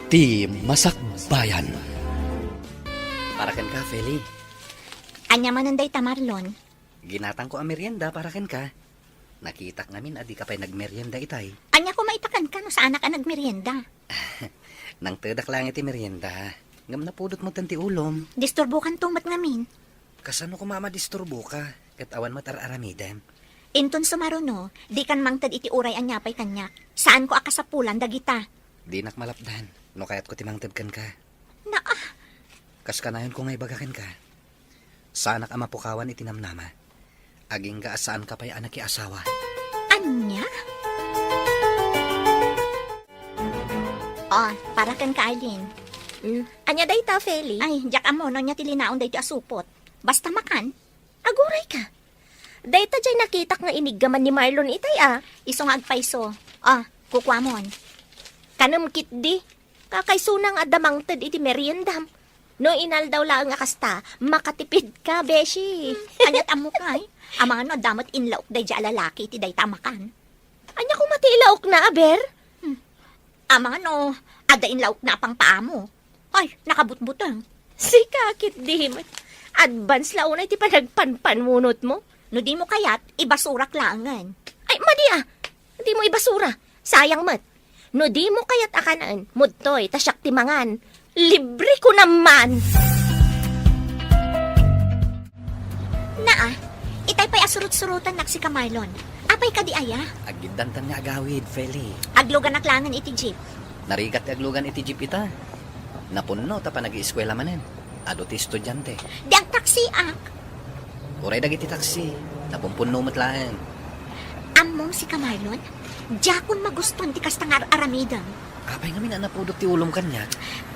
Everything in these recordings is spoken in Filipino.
Ti Masakbayan. Para ken ka, Feli. Anya mananday ta, Marlon. Ginatang ko ang merienda para ken ka. Nakita ngamin adi ka pa'y nagmerienda itay. Anya ko maitakan ka no saan ka nagmerienda. Nang tedak lang iti merienda. Ngam na pudot mo tanti ulom. Disturbo kan tumat ngamin. Kasano ko mama disturbo ka? Kat awan matar-aramidem. Inton sumaruno, di kan mangtad iti uray anya pa'y kanyak. Saan ko akasapulan dagita? Di nak malapdan. No kayat ko timangted kan ka. Na Kas kanayon ko ngay bagakan ka. Saanak ama pukawan itinamnama. Aging ka asaan ka pa'y anak asawa. anya? Oh, para kan ka, Arlene. Anya day ta, Feli? Ay, jak amo no nya tilinaon day ti asupot. Basta makan, Aguray ka. Day ta jay nakitak nga iniggaman ni Marlon itay isong agpaiso. Ah, kukwamon. Kanam kit di. Kakaisunang adamang tad iti meriendam. No inal daw lang nga kasta, makatipid ka, beshi. Anyat amo kay. Amang ano, damat inlaok day di alalaki ti day tamakan. Anya ko matilaok na, aber? Amang ano, ada inlaok na pang paamo. Ay, nakabutbutang. Si kakit di. Advance launa iti panagpanpanmunot mo. No di mo kayat, ibasurak langan. Ay, madi Di mo ibasura. Sayang mat. No di mo kayat akanan, mudtoy, tasyak timangan. Libre ko naman. Naa, itay pa'y asurut-surutan nak si Kamarlon. Apay ka di aya? Agidantan nga agawid, Feli. Aglugan naklangan iti jeep. Narigat ti aglugan iti jeep ita. Napunno ta pa nag-ieskwela manen. Ado ti estudyante. Di ang taksi ak. Uray dagiti taksi. Napumpunno matlaan. Among si Kamarlon, jakon maguston ti kastangar aramidang. Apay ngamin ang napudot ti ulom kanya.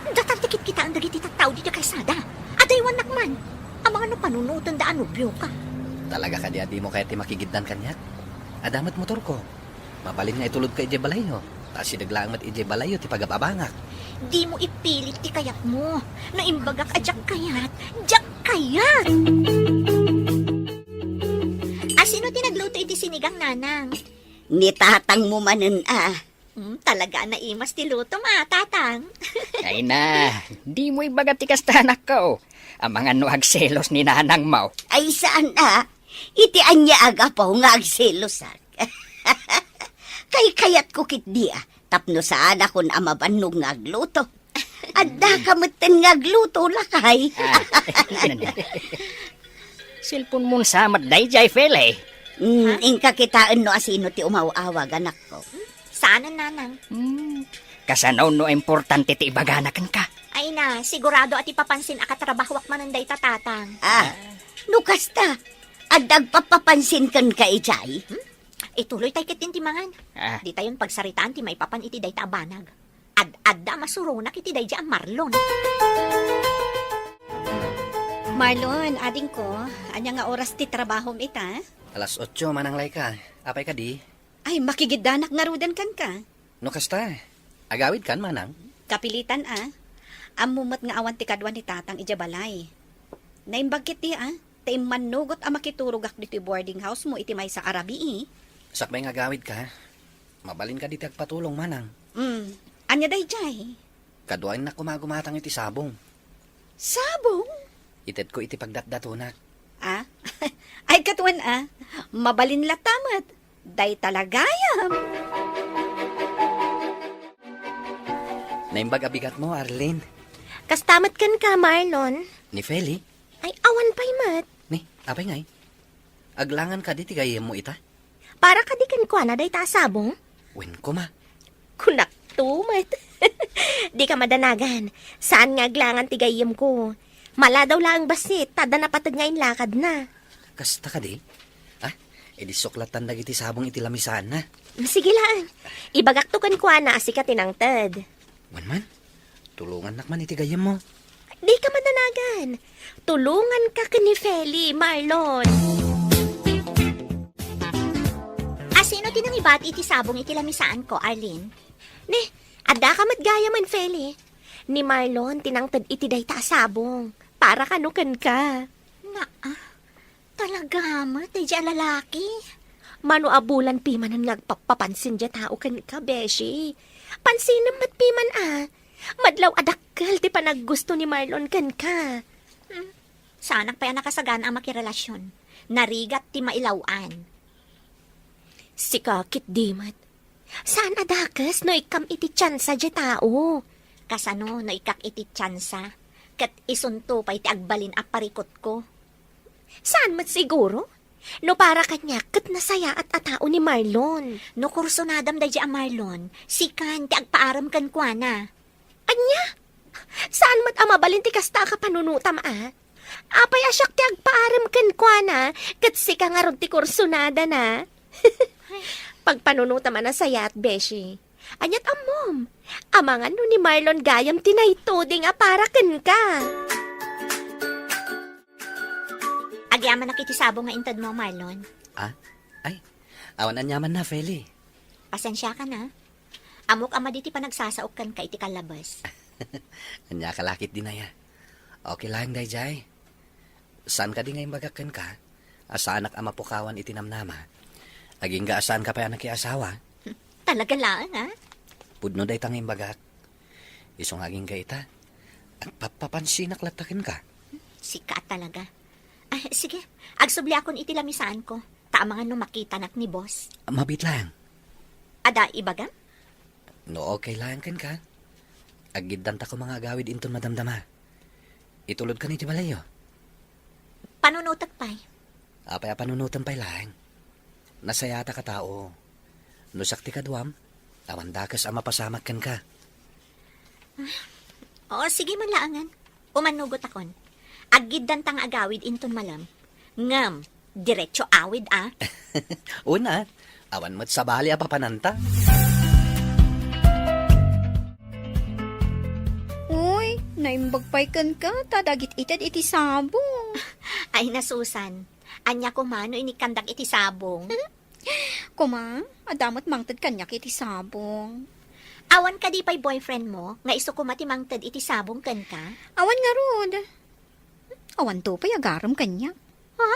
Datartikit kita ang dagiti tattao di kaysada. Adaywan nakman. Amang ano panunutan da anubyo ka. Talaga ka di mo kaya ti makigiddan kanya. Adamat motor ko. Mabalin nga itulod ka ije balayo. Ta sidaglang mat ije balayo ti pagababangak. Di mo ipilit ti kayat mo. No imbagak ajak kayat, jak kayat. Asino tinagluto iti sinigang nanang? Ni tatang mo manen Talaga na imas ti luto tatang. Ay na, di mo ibagat ikastanak ko. Ang mga nuagselos ni nanang mo. Ay saan iti anya aga po nga agselosak. Kay kayat ko kit di tapno saan akon amabannog nga agluto. Adda kamutin nga agluto lakay. Silpon mo samat day jay fele. Ingka kitaan no asino ti umawawag anak ko. Saan ang nanang? Kasanaw no importante ti ibaganakan ka. Ay na, sigurado at ipapansin akatrabahwak mananday tatatang. Nukasta. Adag papapansin kan ka ijay. Ituloy tayo kitin timangan. Di tayon pagsaritaan ti may papan iti day tabanag. Ad-adda masurunak iti day di ang Marlon. Marlon, ading ko, anya nga oras ti trabahom ita? Alas 8 manang lay ka. Apay ka di? Ay, makigidanak nga rudan kan ka. No kasta. Agawid kan manang? Kapilitan Amumat nga awan ti kadwan ni tatang ijabalay. Naimbagkit di taim manugot makiturugak dito boarding house mo iti may sa Arabi Sakbay nga agawid ka. Mabalin ka di agpatulong manang. Anya day jay? Kaduain na kumagumatang iti sabong. Sabong? Ited ko iti pagdatdatunak. Ay katuan mabalin latamat. Day talagayam. Naimbag abigat mo, Arlene. Kastamat kan ka, Marlon. Ni Feli? Ay, awan pa'y mat. Ni, apay ngay. Aglangan ka di tigayem mo ita. Para ka di kan kwa na day tasabong. Wen ko ma. Kunak tumat. Di ka madanagan. Saan nga aglangan tigayim ko? Mala daw lang basit, tada napatag ngayon lakad na. Kasta ka di? Edi suklatan dagiti sabong iti lamisan na. Sige lang. Ibagak to kan kwa na asika tinangtad. Wan man, tulungan nakman iti gayem mo. Di ka madanagan. Tulungan ka ni Feli, Marlon. Asino tinang ibati iti sabong iti lamisaan ko, Arlene? Ne, ada ka matgaya man, Feli. Ni Marlon, tinangtad iti day tasabong. Para kanukan ka. Talaga mo, tayo dyan lalaki. Mano abulan piman ang nagpapapansin dya tao kan ka, Beshi. Pansin namat piman Madlaw adakkel ti panaggusto ni Marlon kan ka. Saanak pa yan nakasagan ang makirelasyon. Narigat ti mailawan. Si kakit dimat. Saan adakas no ikam iti tsansa di tao? Kasano no ikak iti tsansa. Kat isunto pa iti agbalin a parikot ko. Saan mat siguro? No para kanya kat nasaya at atao ni Marlon. No kurso nadam da a Marlon, sikan ti agpaaram kan kuana. Anya? Saan mat amabalin ti kasta ka panunutam Apay asyak ti agpaaram kan kuana kat sika nga ron ti kursunada na. Pagpanunutam na saya at beshi. Anyat amom, amangan no ni Marlon gayam tinaytoding para kan ka. Agyaman na kiti sabo nga intad mo, Marlon. Ay, awan anyaman na, Feli. Pasensya ka na. Amok ama diti pa nagsasaok kan ka iti kalabas. Anya kalakit din na ya. Okay lang, Dayjay. Saan ka di ngayon bagakan ka? Asaanak ama pukawan itinamnama. Aging gaasaan ka pa yan asawa. Talaga lang, ha? Pudno day tanging bagak. Isong aging gaita. At papapansinak latakin ka. Sika talaga. Ay, sige, agsubli akon iti lamisaan ko. Taamangan no makita nak ni boss. Mabit lang. Ada ibaga? No okay lang kan ka. Agiddan ta ko mga gawid inton madamdama. Itulod ka ni Balayo. Panunutak pa'y. Apay panunutan pa'y lang. Nasayata ka tao. No sakti ka duwam. Awan dakas ama pasamak kan ka. Oo, sige man laangan. Umanugot akon. Agiddan tang agawid inton malam. Ngam, diretso awid Una, awan mo't sabali apapananta. Uy, naimbagpay ka, tadagit itad iti sabong. Ay nasusan. Anya ko mano inikandak iti sabong. Kuma, adamot mangtad kanyak iti sabong. Awan ka di pa'y boyfriend mo, nga iso kumatimangtad iti sabong kan ka? Awan nga rod. Awan to pa'y agaram kanyak. Ha?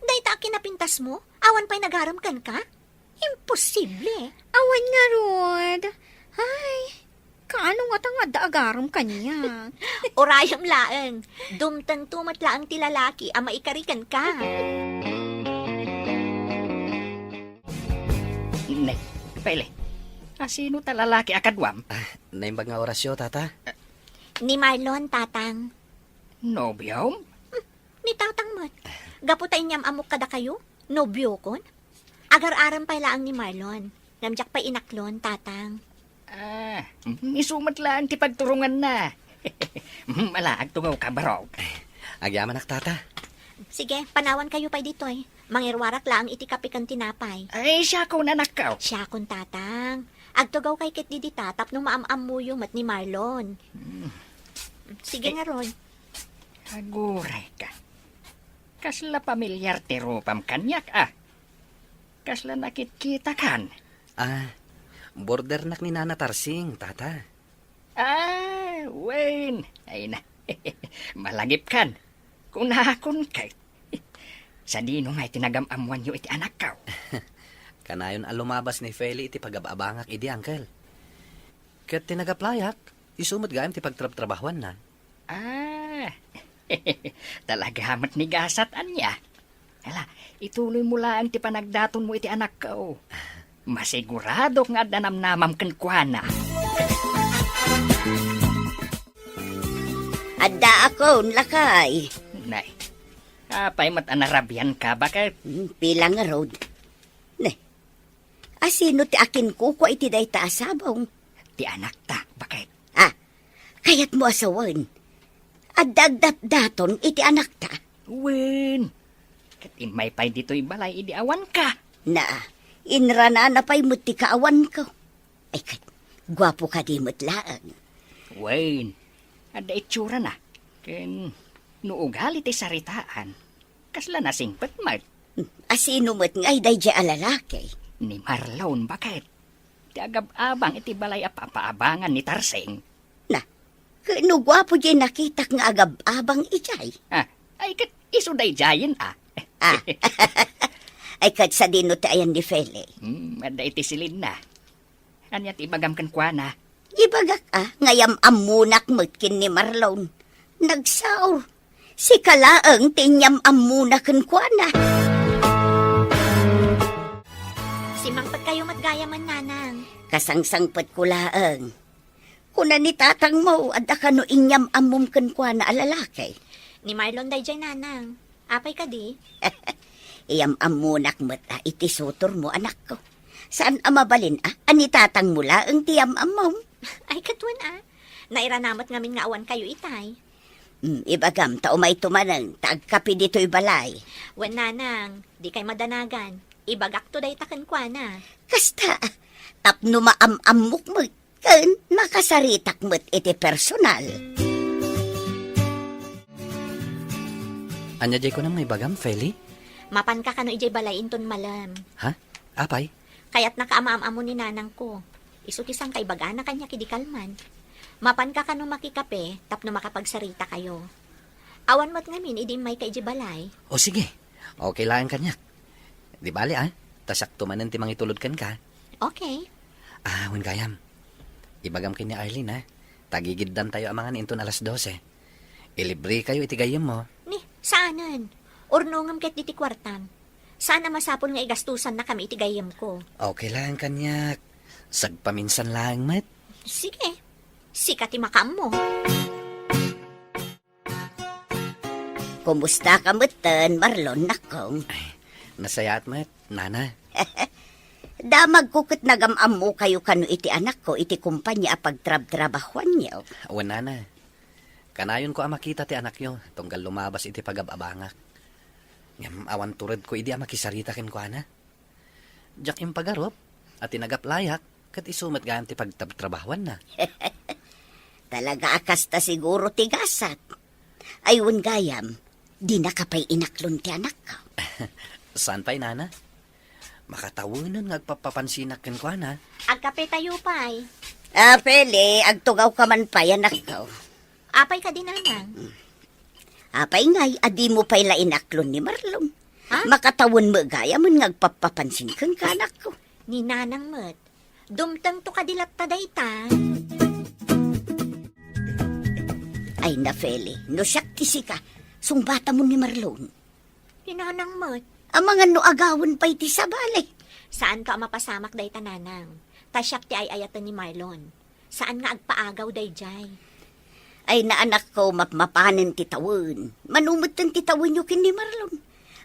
Day ta kinapintas mo? Awan pa'y nagaram kan ka? Imposible. Awan nga rod. Ay, kaano nga tanga da agaram kanyak. Orayam laeng. Dumtang tumat laang ti lalaki ang maikarikan ka. Ne, Pele. Sino ta lalaki akadwam? Naimbag nga orasyo, tata. Ni Marlon, tatang. Nobyo? Ni tatang mat. Gaputay niyam amok kada kayo? Nobyo kon? Agar-aram pa laang ni Marlon. Namjak pa inaklon, tatang. Isumat lang ti pagturungan na. Malaag tungaw ka barog. Agyaman ak, tata. Sige, panawan kayo pa dito eh. Mangirwarak laang iti kapikan tinapay. Ay, siya ko na nakaw. Siya kon tatang. Agtugaw kay kit di tatap nung maamam mo yung mat ni Marlon. Sige nga ron. Aguray ka. Kasla pamilyar ti rupam kanyak Kasla nakit-kita kan. Border nak ni Nana Tarsing, tata. Wayne. Ay na. Malagip kan. Kunakon kay. Sa dino nga itinagamamuan yo iti anak kaw. Kanayon alumabas ni Feli iti pagababangak idi, uncle. Kat tinagaplayak, isumot gayam ti pagtrab-trabahuan na. Talaga hamat ni gasat anya. Hala, ituloy mo lang ti panagdaton mo iti anak kaw. Masigurado nga danamnamam kenkwana. Adda ako, lakay. Nay, apay mat anarabian ka bakit? Pilang nga road. Ne, asino ti akin kuko iti day taasabong? Ti anak ta, bakit? Kayat mo asawan. Adagdat daton iti anak ta. Wen, katimay pay dito'y balay idi awan ka. Na, inrana na pa'y muti kaawan ko. Ay kat, gwapo ka di mutlaan. Wen, ada itsura na. Ken, nuugali ti saritaan. Kasla na singpet mat. Asino mo't ngay day di alalaki. Ni Marlon, bakit? Ti agab-abang iti balay apapaabangan ni Tarsing. Na, kano gwapo di nakitak nga agab-abang ijay. Ay kat isuday jayin Ay kat sa dino tayan ni Feli. Ada iti silid na. Anya ti ibagam kan kwa na. Ibagak ngayam amunak mutkin ni Marlon. Nagsaur. Si kalaang tinyam amunakan kwa na. Simangpag kayo matgayaman, nanang. Kasangsangpat ko laang. Kuna ni tatang mo, adda ka no inyam amumkan kwa na alalaki. Ni Marlon day dyan, nanang. Apay ka di? Iyam amunak mo't iti sutor mo, anak ko. Saan amabalin ani tatang mula ang tiyam amom? Ay, katwan Nairanamot ngamin nga awan kayo itay. Ibagam, taumay tumanang, taagkapi dito'y balay. Wen, nanang, di kay madanagan. Ibagak to day taken kwa na. Kasta, tapno maamamok mo, kan makasaritak mo't iti personal. Anya jay ko na may bagam, Feli? Mapan ka kano ijay balay inton malam. Ha? Apay? Kaya't nakaamaam-amo ni nanang ko. Isutisang kay bagana kanya kidikalman. Mapan ka kano makikape, tapno makapagsarita kayo. Awan mo't ngamin, idi may kay ijay balay. O sige, okay lang kanyak. Di bali tasak tumanan ti mangitulod kan ka. Okay. Wen gayam. Ibagam kini Arlene Tagigiddan tayo amangan inton alas 12. Ilibre kayo iti gayam mo. Ni, saanan? Urnongam ket diti kwartam. Sana masapol nga igastusan na kami iti gayam ko. Okay lang kanyak. Sagpaminsan lang, mat. Sige. Sikat imakam mo. Kumusta ka mo'ten, Marlon, nakong? Nasayat, mat. Nana. Damag ko kat nagamam mo kayo kano iti anak ko, iti kumpanya pagtrab-trabahuan niyo. Awan, nana. Kanayon ko makita ti anak nyo. Tunggal lumabas iti pagababangak. Ngam awan turad ko idi makisarita ken ko ana. Jak im pagarop at tinagaplayak kat isumat gayam ti pagtrabahuan na. Talaga akasta siguro tigasat. Ayun gayam, di nakapay inaklon ti anak ko. Saan pa'y nana? Makatawanan ngagpapapansinak ken ko ana. Agkape tayo pa'y. Pele, agtugaw ka man pa anak ko. Apay ka din, nanang. Apay ngay, adi mo pa'y lainaklon ni Marlon. Ha? Makatawon mo gaya mo ngagpapapansin kang kanak ko. Ni nanang mat. Dumtang to kadilat ta dayta. Ay na, Feli, no siyak kisi ka, sungbata mo ni Marlon. Ni nanang mat. Ang mga no agawan pa'y ti sabali. Saan ka mapasamak dayta, nanang? Tasyak ti ay ayatan ni Marlon. Saan nga agpaagaw dayjay? Ay na anak ko, mapanin ti tawon. Manumot ng ti tawon nyo kin ni Marlon.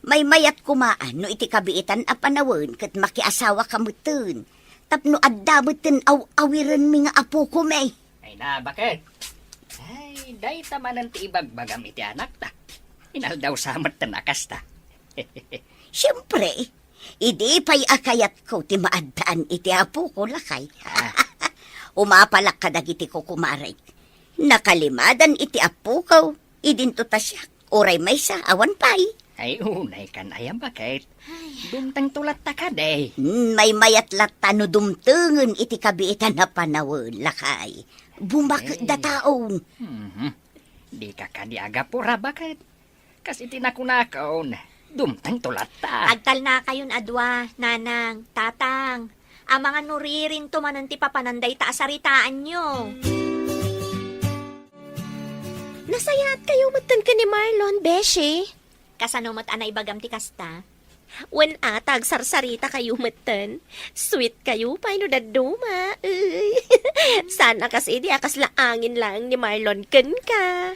May mayat kumaan, no iti kabiitan a panawon, kat makiasawa kamutin. Tapno addamutin awiran mi nga apo ko may. Ay na, bakit? Ay, day tamanan ti ibagbagam iti anak ta. Inaldaw samat ta nakas ta. Siyempre, idi pa'y akayat ko ti maadaan iti apo ko lakay. Umapalak ka dagiti ko kumaray. Nakalimadan iti apo ko, idinto ta siya. Oray may sa awan pa'y. Ay, unay kan ayam bakit? Dumtang tulat ta ka, day. May mayat latano dumtungan iti kabiitan na panawon lakay. Bumak da taon. Di ka kaniaga pura, bakit? Kasi tinakunakaon, dumtang tulat ta. Agtal na kayon adwa, nanang, tatang. Ang mga nuririn tumanan ti papananday ta asaritaan nyo. Nasayat kayo matan ka ni Marlon, Beshi. Kasanomat anay bagam ti kasta. Wen atag sarsarita kayo matan. Sweet kayo, paano daduma. Sana kasi di akas laangin lang ni Marlon ken ka.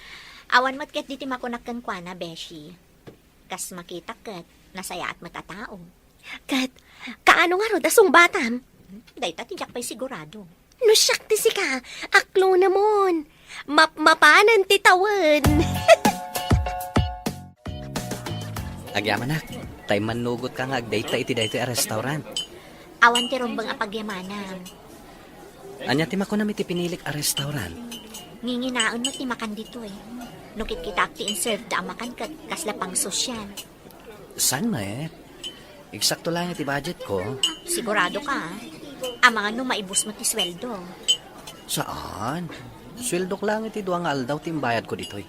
Awan mat ket diti makunakkan kwa na, Beshi. Kas makita ket, nasaya at matatao. Kat, kaano nga ro dasong batam? Dayta tijak pa'y sigurado. No siyak ti si ka, aklo namon. Mapanan ti tawon. Agyaman nak. Tay manugot ka nga agdayta iti dayto a restaurant. Awan ti rombang apagyamanan. Anya ti makunam iti pinilik a restaurant. Nginginaon mo ti makan dito eh. Nukit kita ti inserve da makan ket kasla pang sosyal. San Eksakto lang iti budget ko. Sigurado ka, ang mga maibus mo ti sweldo. Saan? Sweldo ko lang iti duwang aldaw timbayad ko ditoy.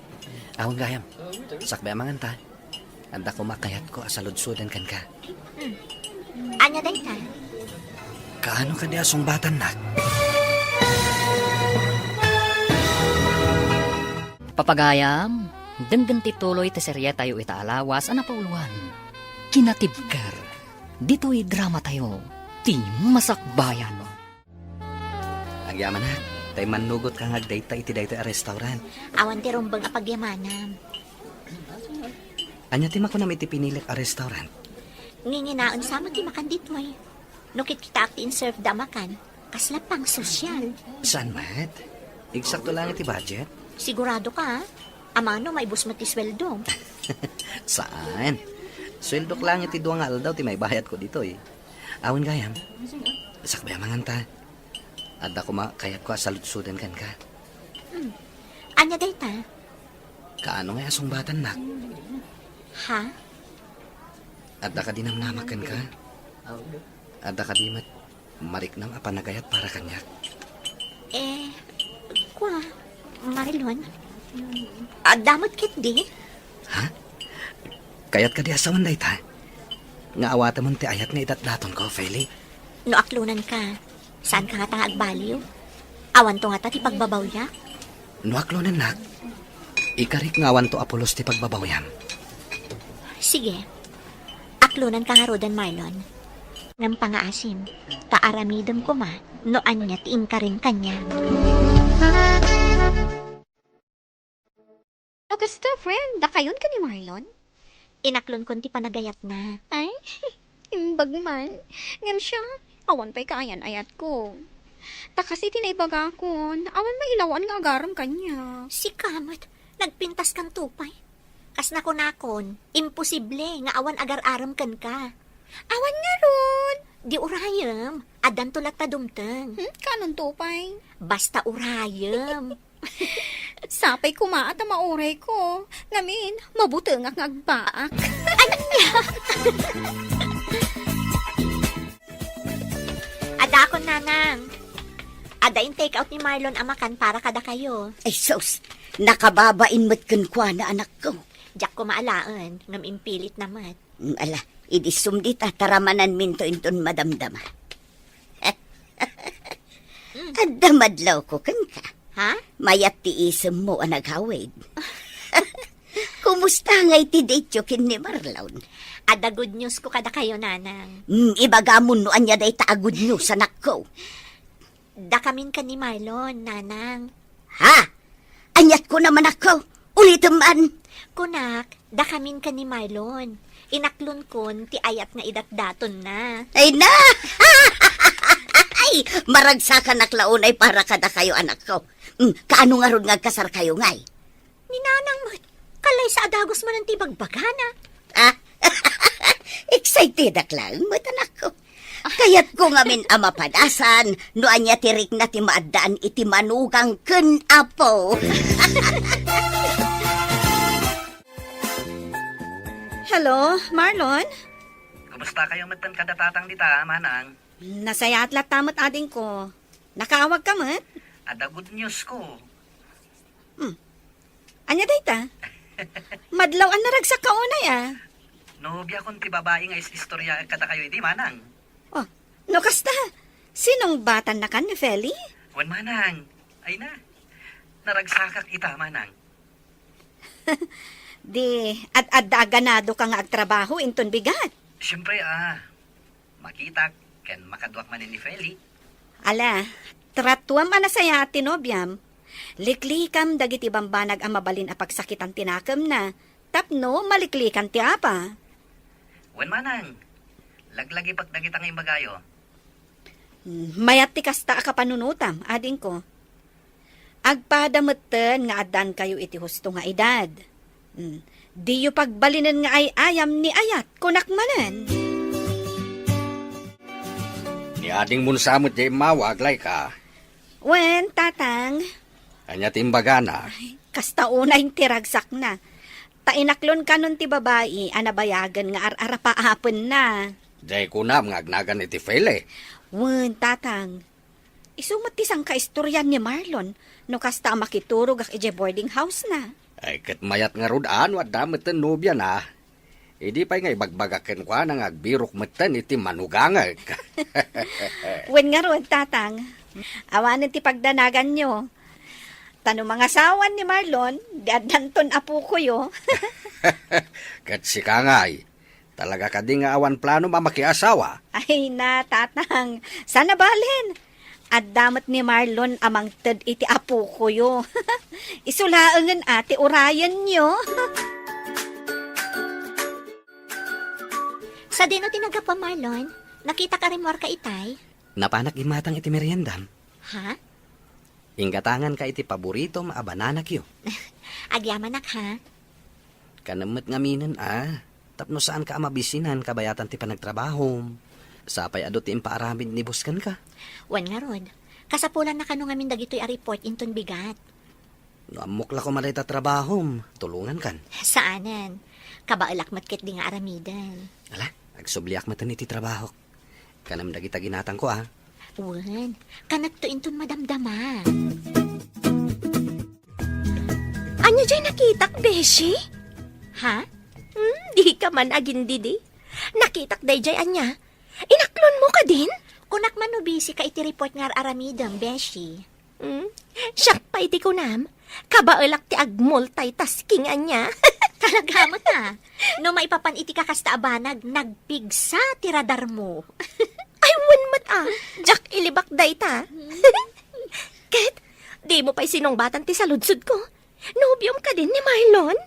Awang gayam. Sakbay amangan ta. Anda ko makayat ko asaludsudan kan ka. Anya dayta? Kaano ka di asong batan nak? pagayam, denggan ti tuloy ti serye tayo itaalawas ana pauluan. Kinatibker, dito'y drama tayo, ti masakbayan. Ang yaman na, tay manugot kang agdayta iti dayto a restaurant. Awan ti rumbang apagyamanam. Anya ti makunam iti pinilik a restaurant. Nginginaon sama ti makan ditoy. Nukit kita akti in-serve da makan. Kasla pang sosyal. Saan mat? Eksakto lang iti budget. Sigurado ka, ha? Amano, may bus mo ti sweldo. Saan? Sweldo lang iti duwang aldaw ti may bayad ko dito eh. Awan gayam. Sakbay manganta. Adda ko kayat ko saludsudan kan ka. Anya dayta? Kaano nga asong batan nak? Ha? Adda ka dinamnamakan ka? Adda ka di mariknam apanagayat para kanyak. Kwa, Marlon? Damot kit di? Ha? Kayat ka di asawan dayta? Nga awata mo ti ayat nga itatdaton ko, Feli. No aklunan ka. Saan ka nga tangag baliw? Awan to nga ta ti pagbabawya? Nuaklo na nak. Ikarik nga awan to apulos ti pagbabawyam. Sige. Aklunan ka nga rodan, Marlon. Ngam pangaasim, taaramidam ko ma, noan niya tiin ka rin kanya. Augusta, friend, dakayon ka ni Marlon? Inaklon kon ti panagayat na. Ay, imbag man. Ngam siya, awan pa'y kaayan ayat ko. Takasi tinaibaga ko, awan mailawan nga agaram kanya. Si Kamot, nagpintas kang tupay. Kas nakon, imposible nga awan agar-aram kan ka. Awan nga ron. Di urayam, adan tulak ta dumteng. Kanon tupay? Basta urayam. Sapay kumaat ang mauray ko. Ngamin, mabuti nga ngagbaak. Ada akon nanang. Ada in take out ni Marlon ang makan para kada kayo. Ay sus, nakababain mo't kunkwa na anak ko. Diyak ko maalaan, ngam impilit naman. Ala, idisum di taramanan minto inton madamdama. Adamadlaw ko kan ka. Ha? Mayat ti isem mo ang naghawid. Kumusta nga iti date kin ni Marlon? Ada good news ko kada kayo, nanang. Ibagamon no anya day taagod nyo sa anak ko. Dakamin ka ni Marlon, nanang. Ha? Anyat ko naman ako. Ulitin man. Kunak, dakamin ka ni Marlon. Inaklon kon, ti ayat nga idatdaton na. Ay na! Ay, maragsakan naklaon ay para kada kayo anak ko. Kaano nga ron nga kasar kayo ngay? Ni nanang mo, kalay sa adagos mo ng tibagbagana. Ah, excited lang mo anak ko. Kayat ko nga min amapadasan, no anya tirik na ti maadaan iti manugang ken apo. Hello, Marlon? Kumusta kayo matan kadatatang dita, manang? Nasaya at tamot ading ko. Nakaawag ka mat? Ada good news ko. Anya dayta? Madlaw ang naragsak ka unay Nobya kon ti babae nga istorya kada kayo di manang. Oh, no kasta. Sinong batan na kan ni Feli? Wan manang. Ay na. Naragsakak ita manang. Di, at ganado ka nga agtrabaho inton bigat. Siyempre makita ken makadwak man ni Feli. Ala, tratuam anasaya at tinobyam. Liklikam dagiti bambanag ang mabalin a pagsakitan tinakam na. Tapno, maliklikan ti apa. Wan manang. Laglagi pag dagita nga imbagayo. Mayat ti kasta a kapanunutam, ading ko. Agpadamutten nga adan kayo iti husto nga edad. Di yu pagbalinan nga ay ayam ni ayat kunak manen. Ni ading munsamot jay mawaglay ka. Wen, tatang, Anya timbagana. kasta unay tiragsak na. Tainaklon ka nun ti babae, anabayagan nga ararapaapon na. Jay kunam nga agnagan iti Feli. Wen, tatang, isumat ti sang kaistoryan ni Marlon, no kasta makiturog ak ije boarding house na. Ay ket mayat nga rudaan wa dametten nobya na. Idi pay nga ibagbagaken kwa nang agbirok metten iti manugangag. Wen nga ron, tatang, awanan ti pagdanagan nyo. Tanong mga sawan ni Marlon, danton apo ko yo. Kat si Kangay, talaga ka di nga awan plano mamakiasawa. Ay na, tatang, sana balin. At damat ni Marlon amang ted iti apo ko yo. Isulaangan ate urayan nyo. Sa dino tinaga pa, Marlon, nakita ka rin ka itay? Napanak imatang iti meriendam. Ha? Inggatangan ka iti paborito maabananak yo. Agyamanak ha? Kanamot ngaminan tapno saan ka amabisinan kabayatan ti panagtrabaho. Sapay adot ti impaaramid ni buskan ka. Wan nga rod. Kasapulan na kanu ngamin dagitoy a report inton bigat. No amukla ko malay ta trabaho, tulungan kan. Saanan? Kabaalak matkit di nga aramidan. Ala, agsubliak matan iti trabaho. Kanam dagita ginatang ko Wan, kanak to inton madamdama. Anya jay nakitak, Beshi? Ha? Di ka man agin didi. Nakitak day jay anya. Inaklon mo ka din? Kunak man no busy ka iti report nga aramidam, Beshi. Siyak pa iti kunam. Kabaalak ti ag multitasking anya. Talaga mo ta. No maipapan iti kakasta abanag, nagpigsa ti radar mo. Ay, wan mat Jack ilibak day ta. Ket, di mo pa'y sinongbatan ti saludsud ko. Nobyom ka din ni Marlon?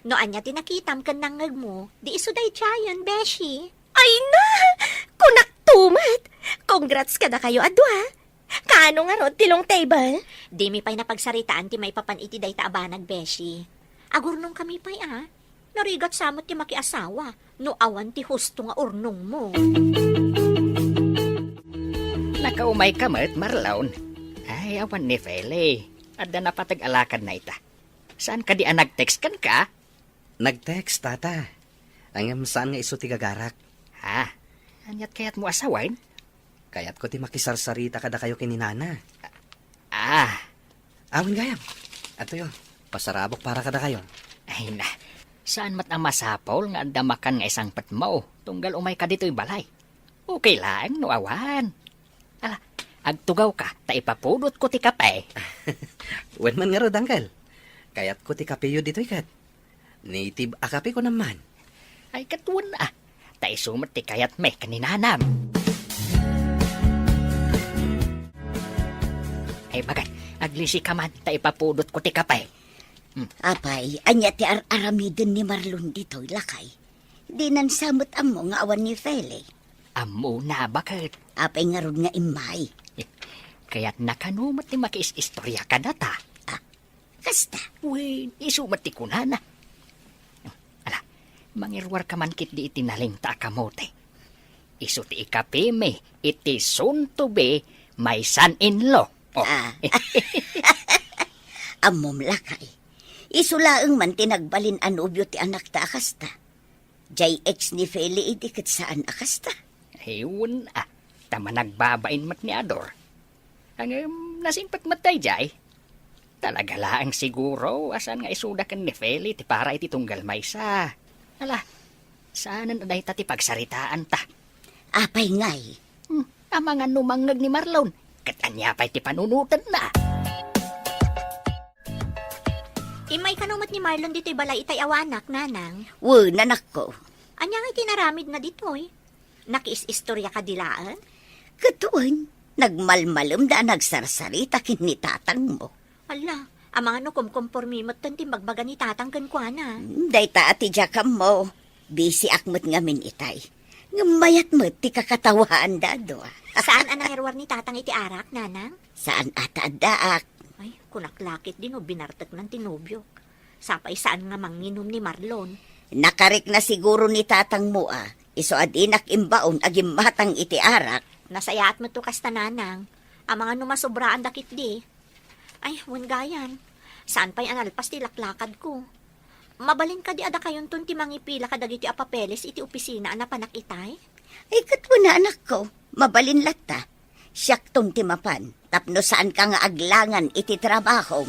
No anya tinakitam kan nangag mo, di isuday tiyan, Beshi. Ay na! Kunak tumat! Congrats ka na kayo, adwa. Kaano nga rod tilong table? Di mi pa'y napagsaritaan ti may papan iti day ta abanag, Beshi. Agurnong kami pa'y Narigat samot ti makiasawa, no awan ti husto nga urnong mo. Nakaumay ka mat, Marlon. Ay, awan ni Fele. Adda na patag-alakad na ita. Saan ka di nag-text kan ka? Nag-text, tata. Ang saan nga iso ti gagarak. Ha? Anyat kayat mo asawain? Kaya't ko ti makisarsarita kada kayo kininana. Awin gayam. Ato yo, pasarabok para kada kayo. Ay na, saan mat ang masapaw nga damakan nga isang patmaw tunggal umay ka dito'y balay? Okay lang, no awan. Ala, agtugaw ka, ta ipapudot ko ti kape. Wen man nga ro, dangkal. Kaya't ko ti kapeyo dito'y kat. Native akape ko naman. Ay katuan na, ta isumat ti kayat me kaninanam. Ay bagay, aglisi ka man, ta ipapudot ko ti kape. Apay, anya ti aramidin ni Marlon dito'y lakay. Di nan samot amo nga awan ni Fele. Amo na bakit? Apay nga ron nga imay. Kaya't nakanumat ti makiis-istorya ka na ta. Kasta. Uy, isumat ti kunana. Ala, mangirwar ka man kit di itinaling ta kamote. Isu ti ikapime, iti soon to be my son-in-law. Oh. Amom lakay. Isulaang man tinagbalin anubyo ti anak ta akasta. Jay ex ni Fele idikit saan akasta. Ayun tama nagbabain mat ni Ador. Ang nasimpat matay jay. Talaga laang siguro asan nga isudakan ni Feli ti para iti tunggal maysa. Ala, saanan aday ta ti pagsaritaan ta. Apay ngay. Amangan numangag ni Marlon. Katanya pa'y ti panunutan na. Imay kanumat ni Marlon dito'y balay itay awanak, nanang. Nanak ko. Anya nga tinaramid na dito'y. Nakis-istorya ka dilaan? Katuan, nagmalmalum da nagsarsarita kin ni tatang mo. Ala, ang mga kumkompormimot tan timbagbaga ni tatang kankwana. Day ta ati jakam mo. Busy akmat ngamin itay. Ngamayat mo ti kakatawaan dado. Saan ang nangyarwar ni tatang iti arak, nanang? Saan ata daak? Ay, kunaklakit din o binartak ng tinubyo. Sapay saan nga manginom ni Marlon. Nakarik na siguro ni tatang mo Iso adinak imbaon agim matang iti arak. Nasayaat mo to kasta, nanang. Ang mga numasobraan dakit di. Ay, gayan. Saan pa'y analpas ti laklakad ko? Mabalin ka di ada kayon ton ti mangipila ka dagiti apapeles iti opisina na panakitay? Ay katuna anak ko, mabalin latta. Siyak tong timapan, tapno saan ka nga aglangan iti trabaho.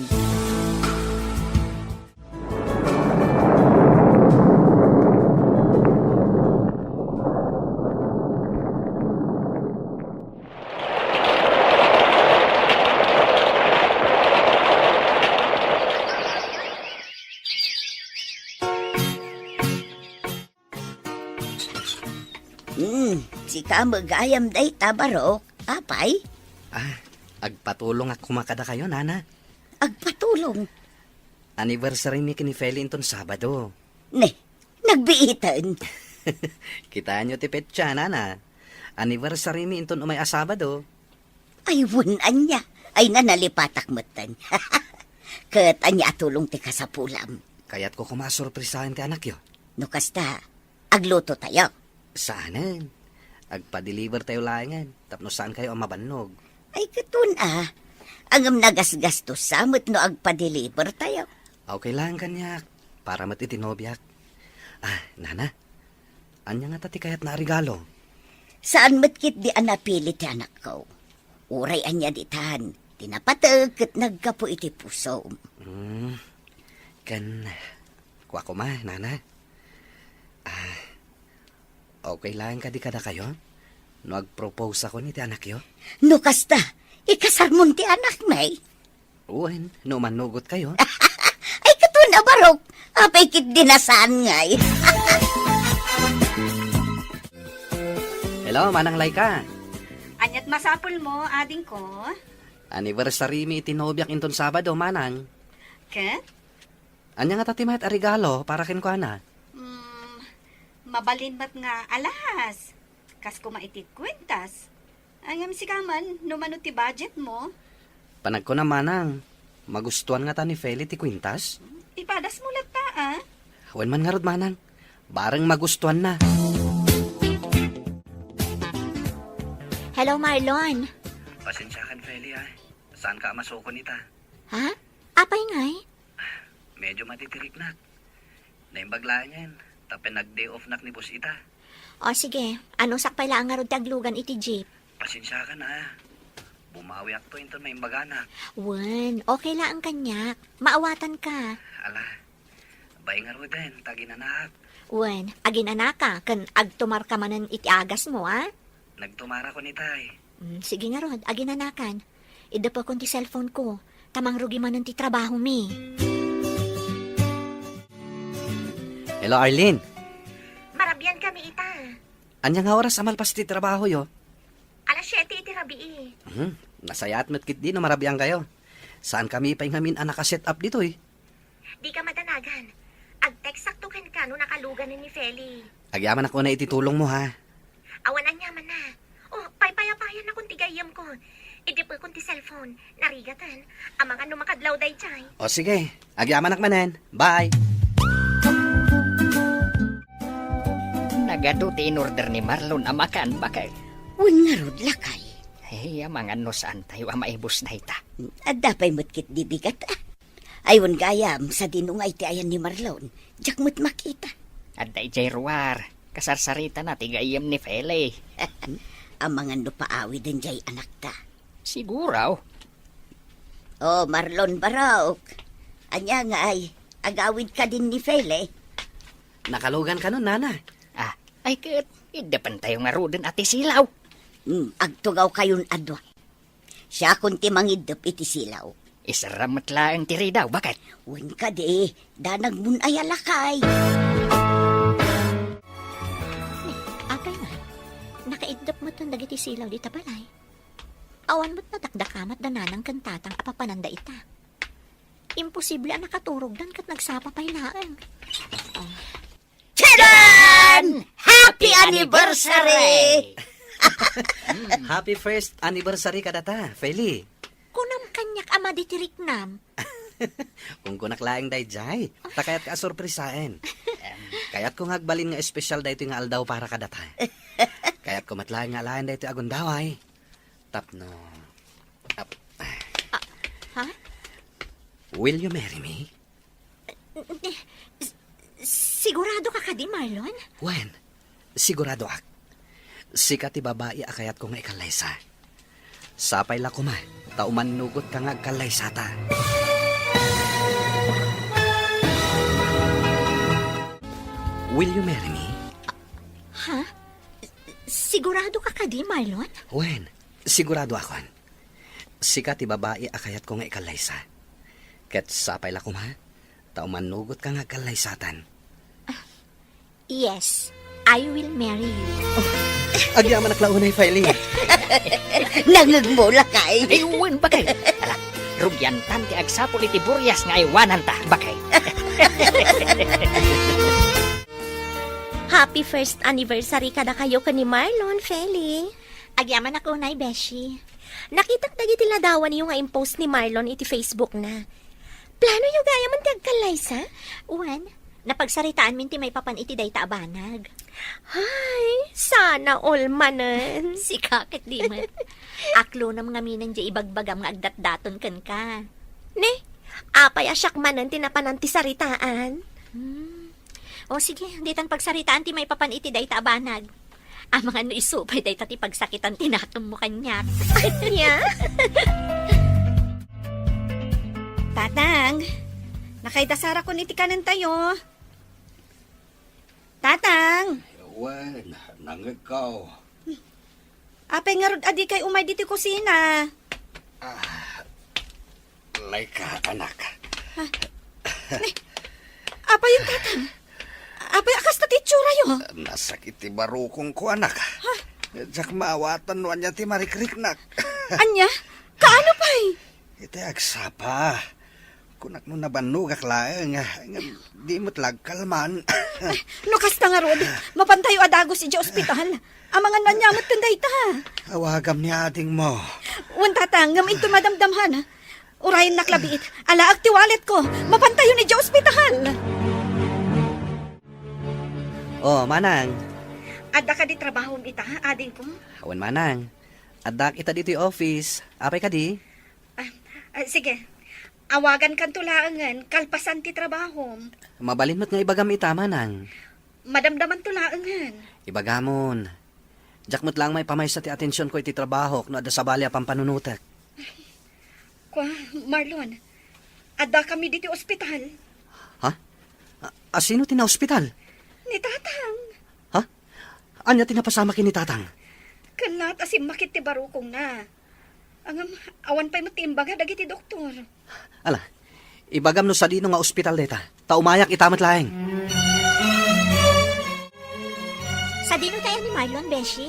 Si ka magayam day tabarok, apay, Agpatulong ako makada kayo, nana. agpatulong. Anniversary mi kini Feli inton Sabado. Ne, nagbiitan. Kitaan nyo ti petsa, nana. Anniversary mi inton umay a Sabado. Ay, wunan niya. Ay, nanalipatak matan. Kat anya atulong ti kasapulam. Kaya't ko kumasurprisahan ti anak yo. No kasta, agluto tayo. Saanan? Agpa-deliver tayo layangan. Tapno saan kayo ang mabannog? Ay, katun Angam nagasgastos samot no agpa-deliver tayo. Okay lang kanyak. Para matitinobyak. Nana. Anya nga tati kayat na regalo? Saan matkit di anapili ti anak ko? Uray anya ditan. Tinapatag kat nagkapo iti puso. Kuha ko ma, nana. Okay lang ka di kada kayo? No ag-propose ako ni ti anak yo? No kasta, ikasar mo ti anak may. Uwan, no manugot kayo. Ay, katun barok. Apay kit dinasaan ngay. Hello, Manang Laika. Anyat masapul mo, ading ko. Anniversary mi itinobyak inton Sabado, Manang. Ket? Anya nga tati mahet a regalo para kin ko ana? Mabalin mat nga alas. Kas kumaitit kwentas. Ayam si kaman, numano ti budget mo. Panag ko na, Manang. Magustuhan nga ta ni Feli ti kwintas. Ipadas mo lang ta, ah. Wen man nga rod, Manang. Barang magustuhan na. Hello, Marlon. Pasensya kan, Feli, ha? Saan ka masuko nita? Ha? Apay ngay? Medyo matitirik na. Naimbaglaan yan. Tapos nag-day off nak ni boss ita. O sige, ano sakpay lang nga rod taglugan iti jeep? Pasensya ka na, ha? Bumawi ako inton may imbagana. Wen, okay lang ang kanyak. Maawatan ka. Ala, bay nga rod din, taginanak. Wen, agin anak ka, kan agtumar ka manan iti agas mo, ha? Nagtumara ko ni tay. Sige nga rod, agin anakan. Ida pa kon ti cellphone ko. Tamang rugi manan ti trabaho mi. Hello, Arlene. Marabyan kami ita. Anya nga oras amal pas ti trabaho yo? Alas 7 iti rabii. Nasayat met kit di na marabiyang kayo. Saan kami pa ngamin anak set up dito eh? Di ka madanagan. Ag-text saktukan ka no nakalugan ni Feli. Agyaman ako na ititulong mo ha. Awanan yaman na. Oh, paypayapayan na kung tigayam ko. Idi po kung ti cellphone. Narigatan. Amang ano makadlaw day chay. O sige, agyaman manen. Bye! Nagaduti in order ni Marlon amakan bakay. Wen nga rod lakay. Hey, mga no saan tayo maibos na ita. Adda pa'y matkit di bigat Aywan gayam sa dinungay ti ayan ni Marlon. Diyak mo't makita. At day jay ruwar. Kasarsarita na tigayam ni Feli. Ang mga nupaawi din jay anak ta. Siguraw. Oh, Marlon Barok. Anya nga ay, agawid ka din ni Fele. Nakalugan ka nun, nana. Ay kat, idepan tayo nga rudin ati silaw. Agtugaw kayon adwa. Siya kunti mangidop iti silaw. Isaramat lang tiri daw, bakit? Wen ka di, danag mun ay alakay. Apay nga. Nakaidap mo itong dagiti silaw di tabalay. Awan mo't nadakdakamat dananang kantatang apapananda ita. Imposible ang nakaturog dan kat nagsapa pa'y laang. Charan! Happy anniversary! Happy first anniversary ka data, Feli. Kunam kanyak ama ditirik nam. Kung kunaklaing day jay, takayat ka surprisain. Kayat ko ngagbalin nga espesyal day ito nga aldaw para ka data. Kayat ko matlaing nga alayan day ito agundaway. Tapno. Ha? Will you marry me? Sigurado ka ka di, Marlon? When? Sigurado ak. Sikat ti babae akayat ko nga ikalaysa. Sapay la kuma, tauman nugot ka nga kalaysata. Will you marry me? Ha? Sigurado ka ka di, Marlon? When? Sigurado akon. Sikat ti babae akayat ko nga ikalaysa. Ket sapay la kuma, tauman nugot ka nga kalaysatan. Yes, I will marry you. Agyaman naklaunay, Feli. Nangagmula kay. Ayun, bakay. Ala, rugyantan ti agsapol iti buryas nga iwanan ta, bakay. Happy first anniversary ka na kayo ka ni Marlon, Feli. Agyaman ako na, Beshi. Nakita dagiti ladawan niyo nga impost ni Marlon iti Facebook na. Plano yung gaya man ti agkalaysa? Uwan, napagsaritaan minti may papan iti day taabanag. Ay, sana all manan. Si kakit di man. Aklo na mga minan di ibagbagam nga agdat-daton kan ka. Ne, apay asyak manan tinapanan ti saritaan. O sige, ditan pagsaritaan ti may papan iti day taabanag. Ang mga no isupay day tati pagsakitan tinatom mo kanya. Yeah. Tatang, nakaitasara ko niti kanan tayo. Tatang, Wan, nangagaw. apay nga rod adi kay umay diti kusina. Lay ka, anak. Apay yung tatang. Apay akas na titsura yo. Nasakit ti barukong ko, anak. Jak maawatan wan niya ti marikriknak. Anya, kaano pay? Iti agsapa. Kunak no nabanugak laeng. Di mo't lagkalman. Nukas na nga rod, mapantayo adagos iti ospital. Ang mga nanyamot kanday ta. Awagam ni ading mo. Un tatang, ngam ito madamdamhan. Urayan naklabiit, ala ti wallet ko, mapantayo ni di ospital. Oh, Manang. Adda ka di trabaho ita, ading ko. Awan, Manang. Adak ita dito yung office. Apay ka di? Sige, awagan kan tulaangan, kalpasan ti trabaho. Mabalin mo't nga ibagam ita, Manang. Madamdaman tulaangan. Ibagamon. Jak mo't lang may pamaysa ti atensyon ko iti trabaho no ada sa balya pampanunutek. Kwa, Marlon, adda kami dito ospital. Sino tina ospital? Ni tatang. Anya tinapasama kini tatang? Kanat asim makit ti barukong na. Ang awan pa'y matimbaga dagiti doktor. Ala, ibagam no sa dino nga ospital deta. Taumayak itamat laeng. Sa dino tayo ni Marlon, Beshi.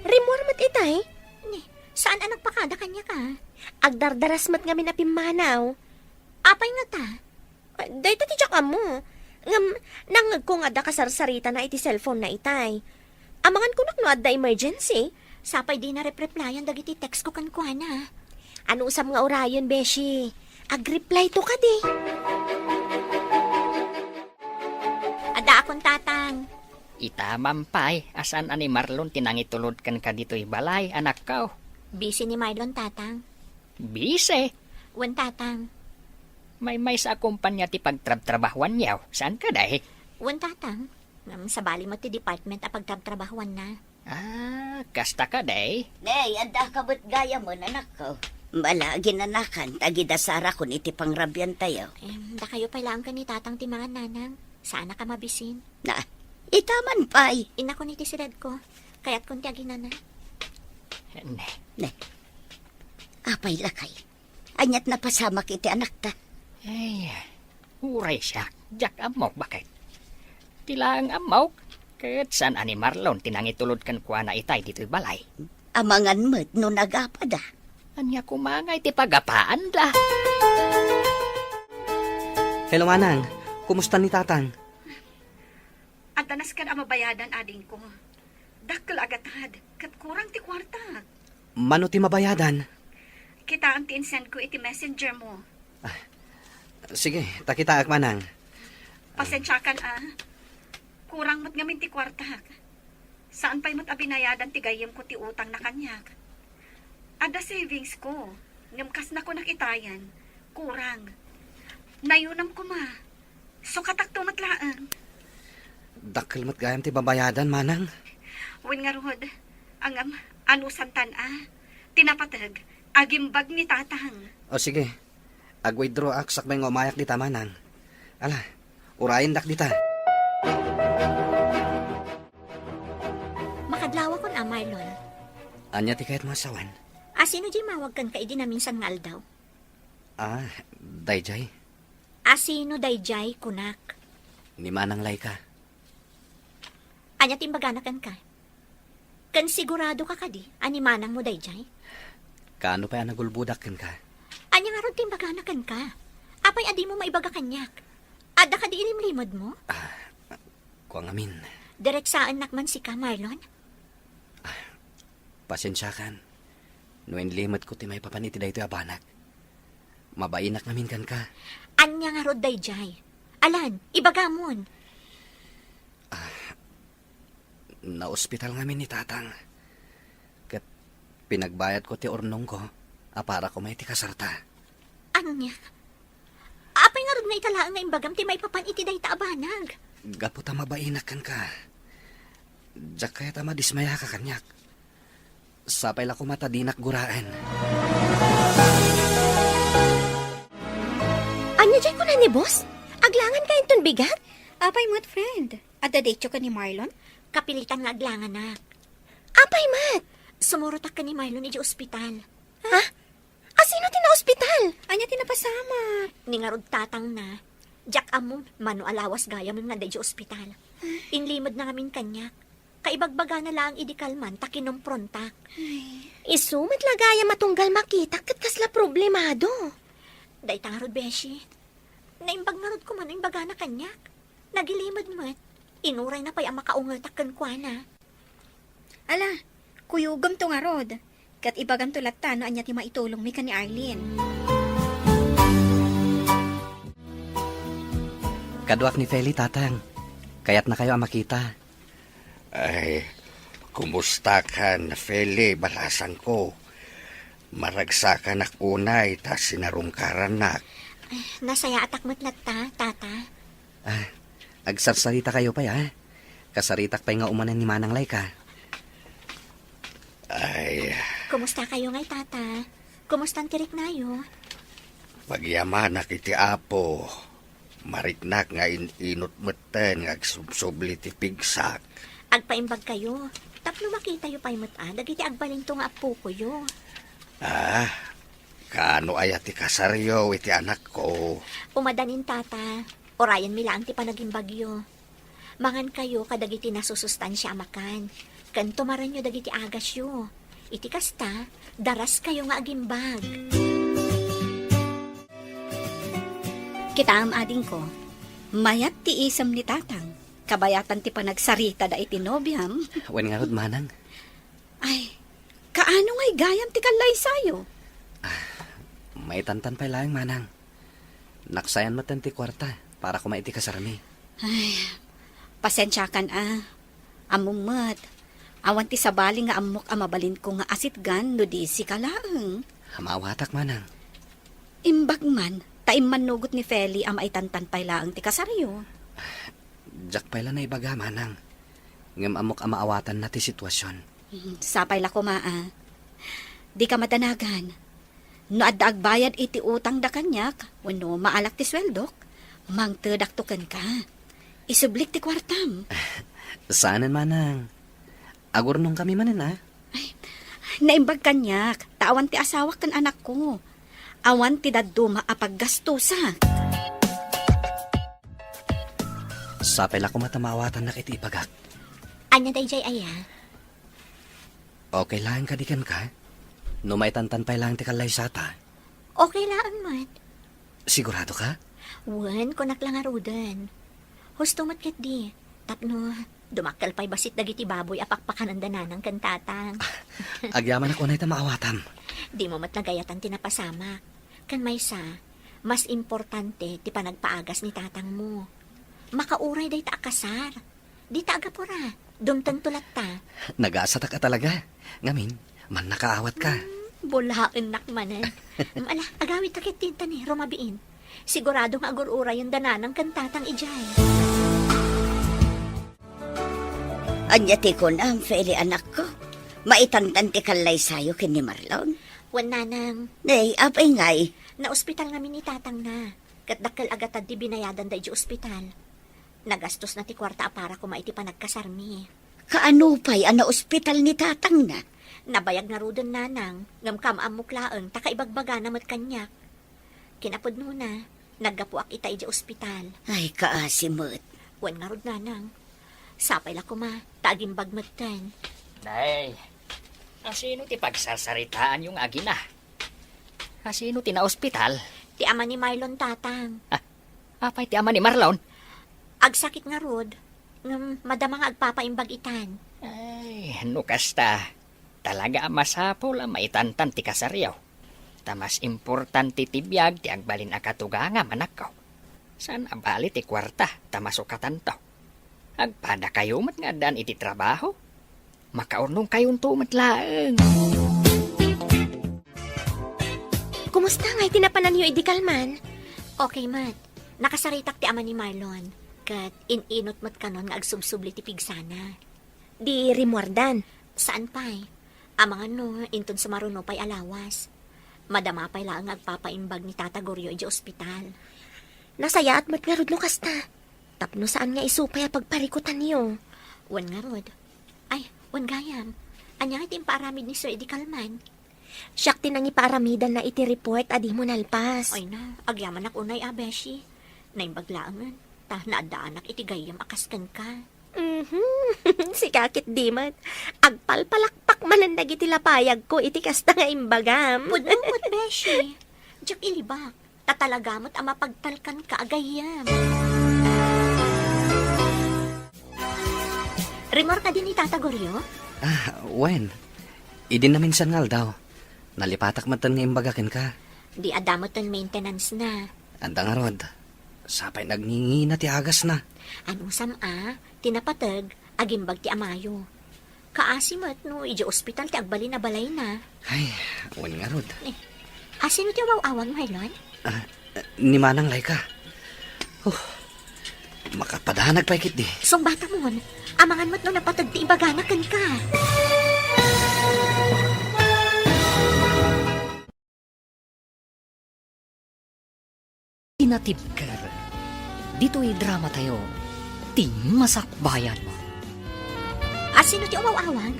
Rimor mat itay. Saan anak pakada kanya ka? Agdardaras mat nga minapimanaw. Apay nga ta. Day tati tsaka mo. Nangag ko nga da kasarsarita na iti cellphone na itay. Amangan ko no adda emergency. Sapay di na replyan dagiti text ko kan kuana. Ano usam nga orayon, Beshi? Ag-reply to ka di. Ada akong tatang. Itamampay, asan ani Marlon tinangitulod kan ka dito'y balay, anak ka. Busy ni Marlon, tatang. Bise, Wan, tatang. may sa kumpanya ti pagtrab-trabahuan niyaw. Saan ka dahi? Wan, tatang. Sa bali mo ti department a pagtrabahuan na. Kasta ka dahi? Nay, anda ka ba't gaya mo, anak ko? Bala, ginanakan, tagidasara kun iti pangrabyan tayo. Da kayo pala ang ni tatang ti mga nanang. Sana ka mabisin. Na, itaman pa'y. Ina ko ni ti sirad ko. Kaya't kun ti aginana. Ne. Apay lakay. Anyat na pasama kiti anak ta. Ay, uray siya. Jak amaw, bakit? Tila ang amaw. Kahit saan ani Marlon tinangitulod kan kuha na itay dito'y balay. Amangan mo't no nagapada. Anya kumangay ti pagapaan da. Hello, Manang. Kumusta ni tatang? Antanas ka na mabayadan ading ko. Dakkel agatad, kat kurang ti kwarta. Mano ti mabayadan? Kita ang tinsend ko iti messenger mo. Sige, takita ak, Manang. Pasensyakan kurang mat ngamin ti kwarta. Saan pa'y mat abinayadan ti gayem ko ti utang na kanyak. Ada savings ko. Ngamkas na ko nakitayan. Kurang. Nayunam ko ma. So katakto matlaan. Dakkel mo't gayam ti babayadan, Manang. Win nga rod. Ang anusan tinapatag. Agimbag ni tatang. O sige,ag-withdraw ak sakbay nga umayak dita, Manang. Ala, urayin dak dita. Makadlawa kon Marlon. Anya ti kahit masawan? Sino di mawag kan kaidi na minsan nga aldaw? Dayjay. Sino dayjay kunak? Ni Manang Laika. Anya timbagana kan ka? Kan sigurado ka kadi, animanang mo dayjay. Kaano pa yan nagulbudak ken ka? Anya nga ron timbaganakan ka. Apay adi mo maibaga kanyak. Ada ka di ilimlimod mo? Kuang amin, Diretsaan nakman si ka, Marlon. pasensya kan. Nuen limot ko ti may papaniti da ito abanak. Mabainak namin kan ka. Anya nga rod dayjay. Alan, ibagamon. Na-ospital ngamin ni tatang. Kat pinagbayad ko ti ornong ko, para ko may ti kasarta. Anya? Apay nga rod nga italaan nga imbagam ti may papaniti da ita abanag. Gapo ta mabainak kan ka. Diyak kaya ta madismaya ka kanyak. Sapay la ko matadinak guraan. Anya jay ko na ni boss? Aglangan kayo ton bigat? Apay mo't friend. At dadetyo ka ni Marlon? Kapilitan nga aglangan na. Apay mat? Sumurutak ka ni Marlon iti ospital. Ha? Asino ti na ospital? Anya tinapasama. Ni nga rod tatang na. Jack amon, mano alawas gaya mo nga da iti ospital. Inlimod na ngamin kanyak. Kaibagbaga na lang idikalman takinumprontak. Isumat lagaya matunggal makita kat kasla problemado. Day tangarod, Beshi. Naimbag nga rod ko man imbaga na kanyak. Nagilimod mo't. Inuray na pa'y ang makaungal takkan kwa na. Ala, kuyugam to nga rod. Kat ibagan tulat ta no anya ti maitulong mi ka ni Arlene. Kaduak ni Feli tatang. Kaya't na kayo ang makita. Ay, kumusta ka na, Feli, balasan ko. Maragsakan nak unay, ta sinarungkaran nak. Nasaya atak mo't latta, tata. Agsarsarita kayo pa ya. Kasaritak pa'y nga umanan ni Manang Laika. Ay, Kumusta kayo ngay, tata? Kumusta ang tirik nayo? pagyaman na kiti apo. Mariknak nga inot meten nga subsubli ti pigsak. Agpaimbag kayo. Tapno makita yu pa'y muta. Dagiti agbalin to nga apo ko yu. Kaano aya ti kasaryo iti anak ko. Umadanin, tata. Orayan mila ang ti panaging bagyo. Mangan kayo kadagiti nasusustansya amakan. Kan tumaran nyo dagiti agas yu. Iti kasta, daras kayo nga agimbag. Kita am ading ko, mayat ti isam ni tatang, kabayatan ti panagsarita da iti nobyam. Wen nga rod Manang. Ay, kaano nga'y gayam ti kalay sayo? May tantan pa lang Manang. Naksayan mo ti kwarta para kumaiti kasarami. Ay, pasensya kan Amumat. Awan ti sabali nga amok amabalin ko nga asitgan no di si kalaeng. Hamawatak Manang. Imbag man, taim manugot ni Feli am ay tantan pay laang ti kasaryo. Diyak pala na ibaga Manang. Ngam amok amaawatan na ti sitwasyon. Sapay la ko Di ka madanagan. No adda agbayad iti utang da kanyak, wano maalak ti sweldok, mangtedak tuken ka. Isublik ti kwartam. Saanan Manang? Agurnong kami manin Naimbag kanyak, tawan ti asawak kan anak ko. Awan ti daduma apaggastusa. Sapay la ko matamawatan na kiti ipagak. Anya dayjay aya? Okay lang kadikan ka? No may tantan pa lang ti kalay sata. Okay laan mat. Sigurado ka? Wan, kunak lang arudan. Husto mat ket di. Tapno, dumakkel pa'y basit dagiti baboy apakpakan ang dananang kantatang. Agyaman ako na ita maawatam. Di mo mat nagayatan tinapasama. Kan maysa, mas importante ti panagpaagas ni tatang mo. Makauray day ta akasar. Di ta agapura. Dumtang tulat ta. Nag-aasata ka talaga. Ngamin, man nakaawat ka. Bulaen nakmanan. Ala, agawit takit tinta ni Romabiin. Siguradong agururay yung dananang kantatang ijay. Anyati ko na ang Feli anak ko. Maitantan ti kalay sayo kin ni Marlon. Wan nanang, Nay, apay ngay. na ospital nga ni tatang na. Katdakkel agatad di binayadan da iji ospital. Nagastos na ti kwarta para kumaiti panagkasarmi. Kaano pa'y ana ospital ni tatang na? Nabayag na rudon nanang, ngam kamamuklaan, takaibagbaga na mat kanyak. Kinapod na, naggapuak ita iji ospital. Ay, kaasimot. Wan nga rod nanang. Sapay la kuma, taging bagmatan. Day, asino ti pagsasaritaan yung agina? Asino ti na ospital? Ti ama ni Marlon tatang. Apay ti ama ni Marlon? Agsakit nga rod. Madamang agpapaimbag itan. Ay, no kasta. Talaga masapol ang maitantan ti kasaryaw. Tamas importante ti biyag ti agbalin akatuganga manakaw. San abali ti kwarta tamasukatan to. Agpada kayo mat nga dan iti trabaho. Makaurnong kayong tumat laeng. Kumusta nga itinapanan niyo idikalman? Okay, mat. Nakasaritak ti ama ni Marlon. Kat ininot mat kanon nga agsubsubli ti pigsana. Di rimuardan. Saan pa'y? Amang ano, inton sa maruno pa'y alawas. Madama pa'y lang agpapaimbag ni Tata Goryo iji ospital. Nasaya at matngarod no kasta. Tapno saan nga isupay a pagparikutan niyo? Wan nga rod. Ay, wan gayam. Anya iti imparamid ni Sir Idikalman. Siyak tinang ipaaramidan na iti report adi mo nalpas. Ay na, agyaman ak unay abeshi. Naimbaglaangan. Ta naadaanak iti gayam akaskan ka. Si kakit di man. Agpalpalakpak man ang dagiti lapayag ko iti kasta nga imbagam. Pudumot, beshi. Diyak ilibak. Tatalagamot ang mapagtalkan ka agayam. Rimor ka din ni Tata Goryo? Wen, idin na minsan ngal daw. Nalipatak matan nga imbagakin ka. Di adamot ang maintenance na. Anda nga rod, sapay nagningi na ti agas na. Anong sama, tinapatag, agimbag ti amayo. Kaasimat no, iji ospital ti agbali na balay na. Ay, wen nga rod. Asino ti awang Marlon? Ni Manang Laika. Makapadanag pa ikit di. Song bata mo, amangan mo't no napatag ti ibaganakan ka. Inatibker. Dito'y drama tayo. Ti masakbayan mo. Asino ti awang?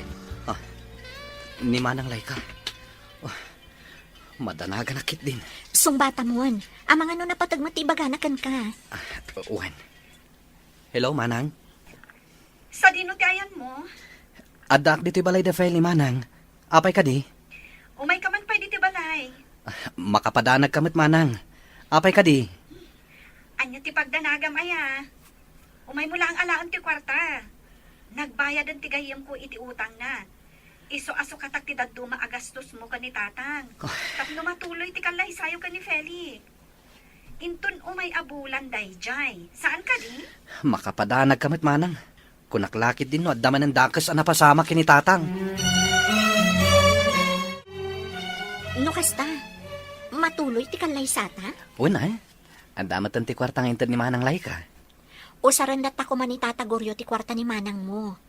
Ni Manang Laika. Madanaga na kit din. Song bata mo, amangan no napatag mo ti ibaganakan ka. Wen. Hello, Manang. Sa dino ti ayan mo? Adak dito'y balay de file ni Manang. Apay ka di? Umay ka man pwede ti balay. Makapadanag kamit, Manang. Apay ka di? Anya ti pagdanagam aya. Umay mo lang alaan ti kwarta. Nagbayad ang tigayam ko iti utang na. Iso-aso katak ti daduma agastos mo ka ni tatang. Tapno matuloy ti kalay sayo ka ni Feli. Intun umay abulan dayjay. Saan ka di? Makapadanag kamit, Manang. Kunaklakit din no, at daman ng dakas ang napasama kinitatang. No kasta, matuloy ti kalay sata? Una, ang damat ang ti kwartang intad ni Manang Laika. O sarandat ako man ni Tata Goryo ti kwarta ni Manang mo.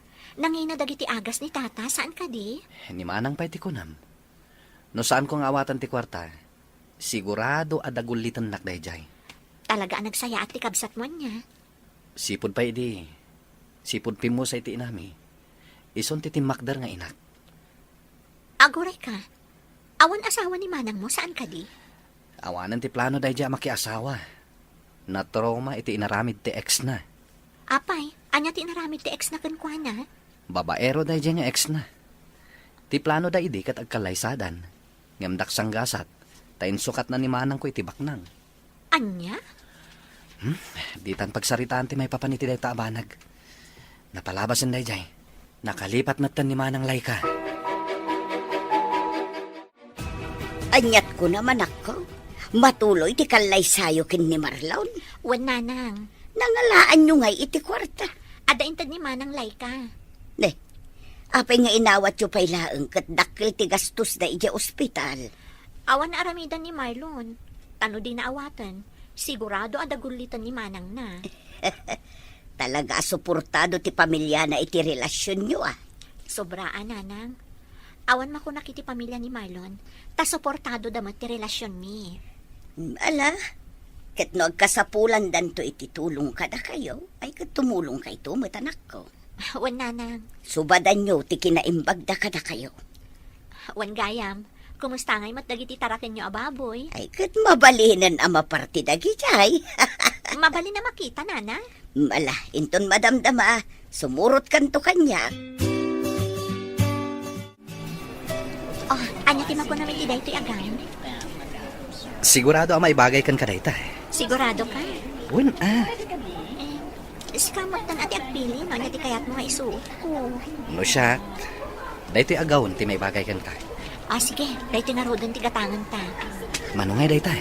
Nangina dagiti agas ni Tata, saan ka di? Ni Manang pa'y ti kunam. No saan kong awatan ti kwarta, sigurado adagulitan nak dayjay. Talaga ang nagsaya at ti kabsat mo niya. Sipod pa idi. Sipod pimo sa iti inami. Ison ti timakdar nga inak. Aguray ka. Awan asawa ni Manang mo, saan ka di? Awanan ti plano dayjay makiasawa. Na trauma iti inaramid ti ex na. Apay, anya ti naramid ti ex na kankwana? Babaero dayjay nga ex na. Ti plano da idi kat agkalaysadan. Ngamdak sanggasat. Tayin sukat na ni Manang ko iti baknang. Anya? Di tan pagsaritaan ti may papaniti day taabanag. Napalabasan dayjay. Nakalipat matan ni Manang Laika. Anyat ko naman ako. Matuloy ti kalay sayo kin ni Marlon. Wan nanang. Nangalaan nyo ngay iti kwarta. Ada intad ni Manang Laika. Ne, apay nga inawat yo pa'y laeng kat dakil ti gastos da iti ospital. Awan na aramidan ni Marlon. Tano di naawatan. Sigurado adagulitan ni Manang na. Talaga suportado ti pamilya na iti relasyon nyo ah. Sobraan, nanang. Awan makunak iti pamilya ni Marlon. Ta suportado damat ti relasyon mi. Ala, ket no agkasapulan dan to iti tulong kada kayo, ay kat tumulong kay to matanak ko. Wan nanang. Subadan nyo ti kinaimbag da kada kayo. Wan gayam. Kumusta ngay mat dagiti taraken nyo ababoy? Ay kat mabalinan ang maparti dagitay. Mabali na makita, nanang. Mala, inton madamdama, sumurot kanto kanya. Anya ti mako namin ti daytoy agan. Sigurado may bagay kan ka dayta. Sigurado ka? Wen Sikamot tan ati agpili, no? Anya ti kayat mo nga isuot ko. no siya. Daytoy agawon ti may bagay kan ka. Sige, daytoy nga rodan ti gatangan ta. Manungay dayta.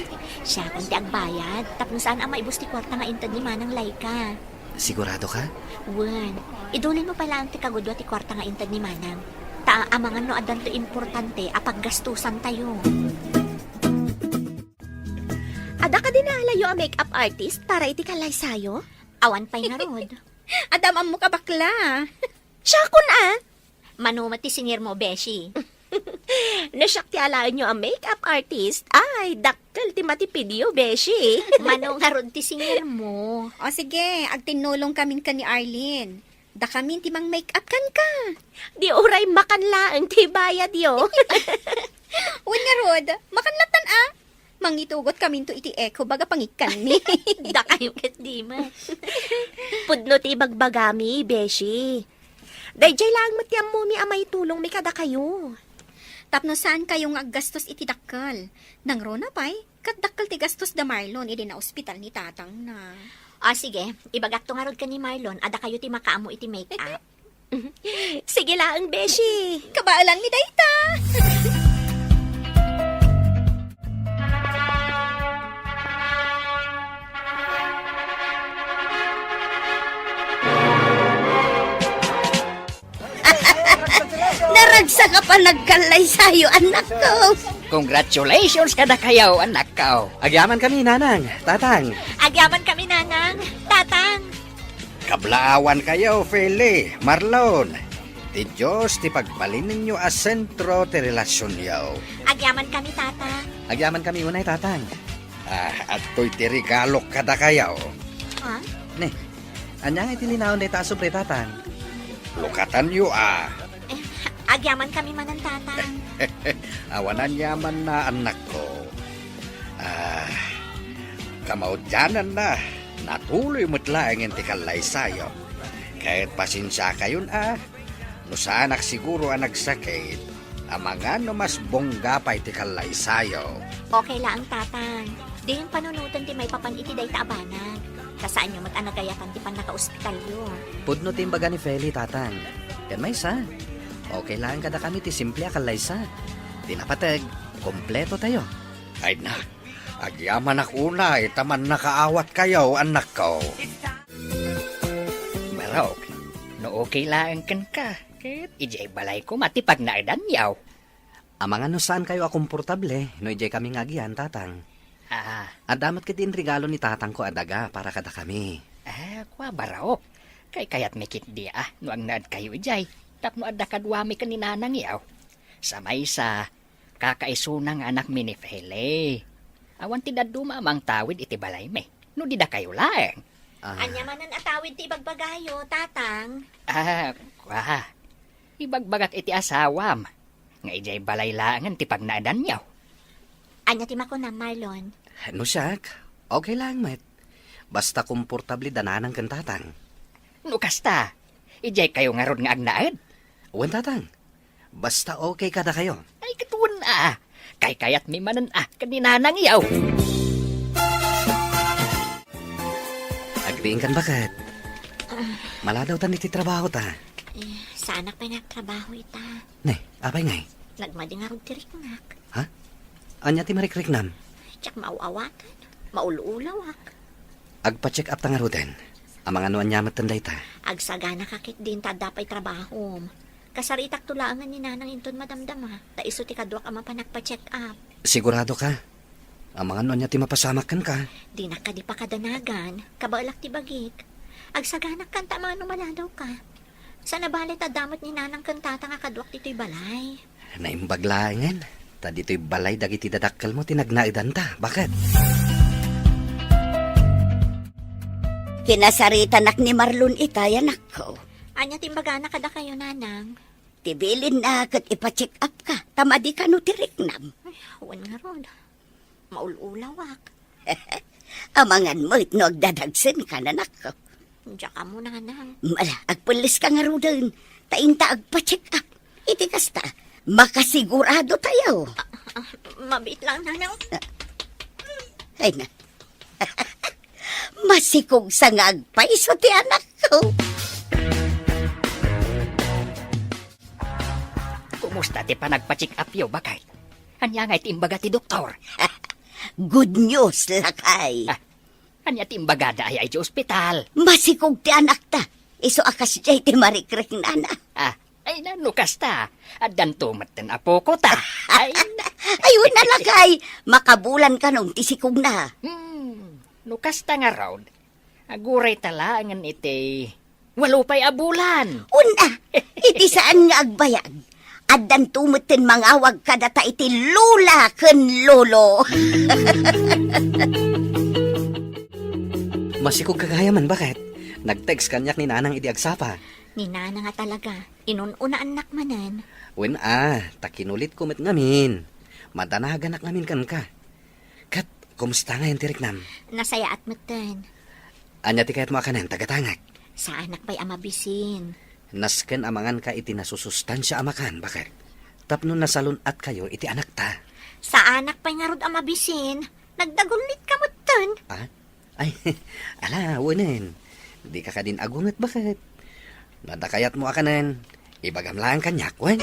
Siya kung ti agbayad, tapno saan ang maibus ti kwarta nga intad ni Manang Laika. Sigurado ka? Wen, idulin mo pala ang ti kagudwa ti kwarta nga intad ni Manang. Amangan no adan to importante, apaggastusan tayo. Ada ka dinalayo ang makeup artist para iti kalay sayo? Awan pa'y nga rod. Adamam mo ka bakla. Siya kun Manumat ti singir mo, Beshi. Nasyak ti alaan nyo ang makeup artist. Ay, dakkel ti matipidyo, beshi. Mano nga rod ti singir mo. O sige, agtinulong kamin ka ni Arlene. Da kamin ti mang make-up kan ka. Di oray makanlaang ti bayad yo. Uwan nga rod, makanlatan Mangitugot kamin to iti echo baga pangikan mi. Da kayo kat di ma. Pudno ti bagbagami, beshi. Dayjay lang matiyam mo mi amay tulong mi kada kayo. Tapno saan kayong aggastos iti dakkel. Nang rona pay, kat dakkel ti gastos da Marlon iti na ospital ni tatang na. Sige, ibagak to nga rod ka ni Marlon, ada kayo ti makaamo iti make-up. Sige lang, beshi. Kabaalan mi dayta. Naragsa ka pa nagkalay sa'yo, anak ko. Congratulations kada kayo, anak ko. Agyaman kami, nanang, tatang. Agyaman kami, Nanang, Tatang. Kablaawan kayo, Feli, Marlon. Ti Diyos ti pagbalin ninyo a sentro ti relasyon yaw. Agyaman kami, Tatang. Agyaman kami unay, tatang. At to'y ti regalo kada kayo. Ha? Ne, anya nga itilinaon dayta sobre, tatang. Lukatan nyo Agyaman kami manan, Tatang. Awanan yaman na anak ko. Kamaudyanan na. Natuloy mo't laang ti kalay sayo. Kahit pasensya kayon no sa anak siguro ang nagsakit, mga no mas bongga pa iti kalay sayo. Okay lang, Tatang. Di yung panunutan ti may papan iti dayta abanag. Kasaan nyo mat-anagayatan ti pan naka-ospital yun. Pudno timbaga ni Feli, tatang. Yan may sa. Okay lang kada kami ti simple akalay sa. Tinapatag, kompleto tayo. Ay na, agyaman ako na, taman nakaawat kayo, anak ko. Barok, no okay lang kan ka. Ket ijay balay ko matipag na edan yaw. Amang ano saan kayo akomportable, no ijay kami ngagian, tatang. Adamat kitin regalo ni tatang ko adaga para kada kami. Kwa barok. Kay kayat mekit di no ang naad kayo ijay. Tapno adda kadwami ka ni nanang yaw. Samay sa kakaisunang anak mi ni Fele. Awan ti daduma amang tawid iti balay me. No di da kayo laeng. Anya manan atawid ti ibagbagayo, Tatang. Kwa. Ibagbagak iti asawam. Nga ijay balay laangan ti pagnaadan yaw. Anya ti mako na, Marlon. No siyak, okay lang, met. Basta komportable dananang kan tatang. No kasta. Ijay kayo nga ron nga agnaad. Uwan, tatang. Basta okay kada kayo. Ay katuan Kay kayat mi manan kaninanang yaw. Agdiin kan bakit? Maladaw tan iti trabaho ta. Sa anak pa nagtrabaho ita. Ne, apay ngay. Nagmadi nga rog tiriknak. Anya ti marikriknam. Tsak mauawatan. Mauluulawak. Agpa-check up ta nga ruden. Amang ano anyamat tanday ta. Agsagana kakit din ta dapay trabaho. Kasaritak tulaangan ni Nanang inton madamdama. Ta iso ti kadwak ama pa nagpa-check up. Sigurado ka? Amang ano anya ti mapasamak kan ka. Di na ka di pa kadanagan. Kabalak ti bagik. Agsaganak kan ta mga numaladaw ka. Sa nabalit adamot ni Nanang kan tata nga kadwak dito'y balay. Naimbaglaangan. Ta dito'y balay dagiti dadakkel mo tinagnaidan ta. Bakit? Kinasaritan ni Marlon itay, anak ko. Anya timbagana kada kayo, Nanang. Tibilin na kat ipa-check up ka. Tamadi ka no tiriknam. Huwag nga ron. Maululawak. Amangan mo itno agdadagsin ka, anak ko. Diyan ka mo, Nanang. Mala, agpulis ka nga ro doon. Tainta agpa-check up. Iti kasta, Makasigurado tayo. Mabit lang, nanang. Ay na. Masikog sa ngagpaiso ti anak ko. Kumusta ti panagpa-check up yo, bakay? Anya nga itimbaga ti doktor. Good news, lakay. Anya timbagada ay di ospital. Masikog ti anak ta. Iso akas jay ti marikrek nana. Ay nanukas ta. Adan tumat na apo ko ta. Ay, Ayun na lakay. Makabulan ka nung tisikog na. nukas ta nga raw. Aguray tala angan iti. Walupay abulan. Una, iti saan nga agbayag. Adan tumutin mangawag ka data iti lula ken lolo. Masikog kagayaman, bakit? Nag-text kanyak ni nanang idi agsapa. Ni nana nga talaga. Inununa anak manan. Wen takinulit kumit ngamin. Madanagan ngamin kan ka. Kat, kumusta nga yung tiriknam? Nasaya at matan. Anya ti kahit mo akanan, tagatangak. Sa anak pa'y amabisin. Nasken amangan ka iti nasusustansya amakan, bakit? Tapno nasalun at kayo iti anak ta. Sa anak pa'y nga rod amabisin. Nagdagulit ka matan. Ay, ala, wanin. Di ka din agungat, bakit? Nadakayat mo akanan, ibagam lang kanyak, wen.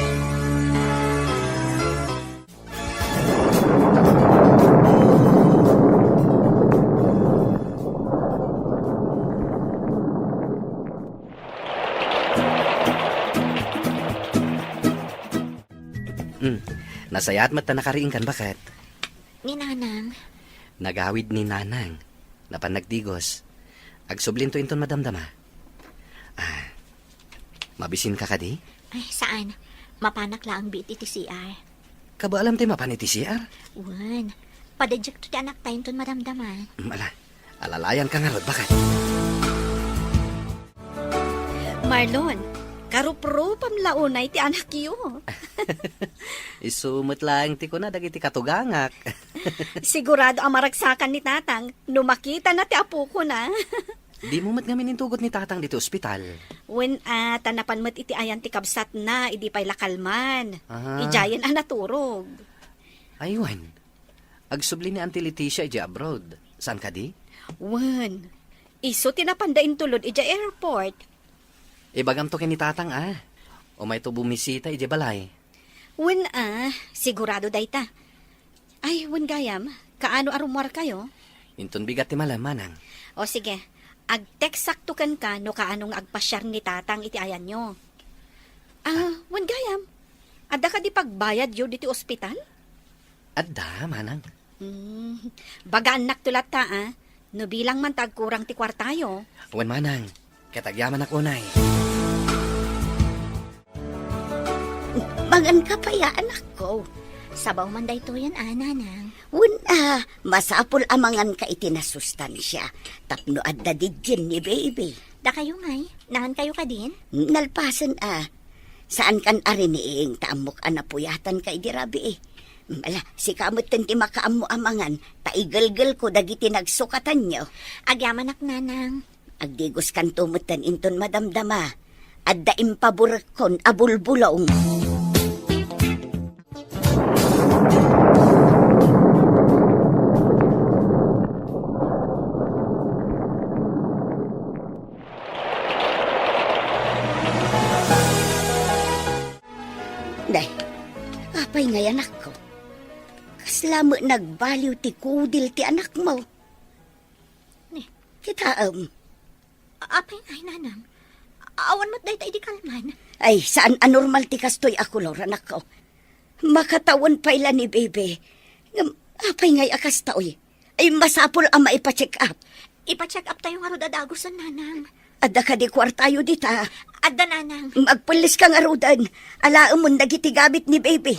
Nasayat mat na nakariing kan, bakit? Ni nanang. Nagawid ni nanang, na panagdigos. Agsublinto inton madamdama. Mabisin ka kadi? Ay, saan? Mapanak lang ang biti ti CR. Kaba alam tayo mapaniti CR? Wan. Padadyak to ti anak tayo ton maramdaman. Alalayan ka nga rod, bakit? Marlon, karupropam launay ti anak yo. Isumot lang ti ko na dagiti katugangak. Sigurado ang maragsakan ni tatang, numakita na ti apo ko na. Di mo mat nga minintugot ni tatang dito ospital. When tanapan mo't iti ayan ti kabsat na, idi pa'y lakalman. Ah. Ijayan naturog. Aywan. Agsubli ni Auntie Leticia ija abroad. Saan ka di? Wen, iso tinapandain tulod ija airport. Ibagam to kini tatang O may to bumisita ija balay. Wen sigurado dayta. Ay, wen gayam, kaano arumwar kayo? Inton bigat ti malam, manang. O sige, ag-text saktukan ka no kaanong agpasyar ni tatang iti ayan nyo. Wen gayam, ada ka di pagbayad yo diti ospital? Adda, manang. Bagaan naktulat ta no bilang man tagkurang ti kwartayo. Wan manang, katagyaman ako nay. Mangan ka pa ya anak ko. Sabaw man day to yan, nanang. Una, masapol amangan ka iti nasustansya. Tapno adda didyan ni baby. Da kayo ngay, nahan kayo ka din? Nalpasan Saan kan ariniing taamok anapuyatan ka idirabi Mala, si kamot ti makaam mo amangan, taigalgal ko dagiti nagsukatan nyo. Agyaman ak nanang. Agdigos kan tumutan inton madamdama. Adda impabur kon abulbulong. Day, apay ngay anak ko. Kaslamo nagbaliw ti kudil ti anak mo. Kita Apay ngay, nanang. Awan mo't day tayo di kalman. Ay, saan anormal ti kastoy ako, Lord, anak ko. Makatawan pa ila ni bebe. Apay ngay akas taoy. Ay, masapol ang maipacheck up. Ipa-check up tayo nga rodadagusan, nanang. Adda ka di kwartayo dita. Adda, nanang. Magpulis ka nga rudan. Alaam mo nagiti gabit ni bebe.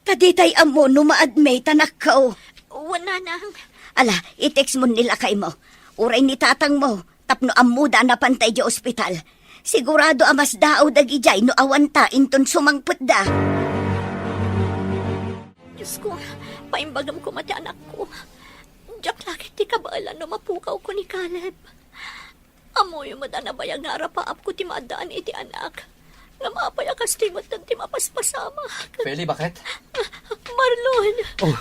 Taditay amo numaadmay tanak ko. Wan, nanang. Ala, i-text mo nila kay mo. Uray ni tatang mo. Tapno amuda na pantay di ospital. Sigurado amas daaw dagijay no awanta inton sumangput da. Diyos ko, paimbagam ko mati anak ko. Diyak lagi ti kabalan no mapukaw ko ni Caleb. Amo yung madanabayag nga arapaap ko ti madaan iti anak. Nga maapay akas timot ng timapaspasama. Feli, bakit? Marlon, Oh,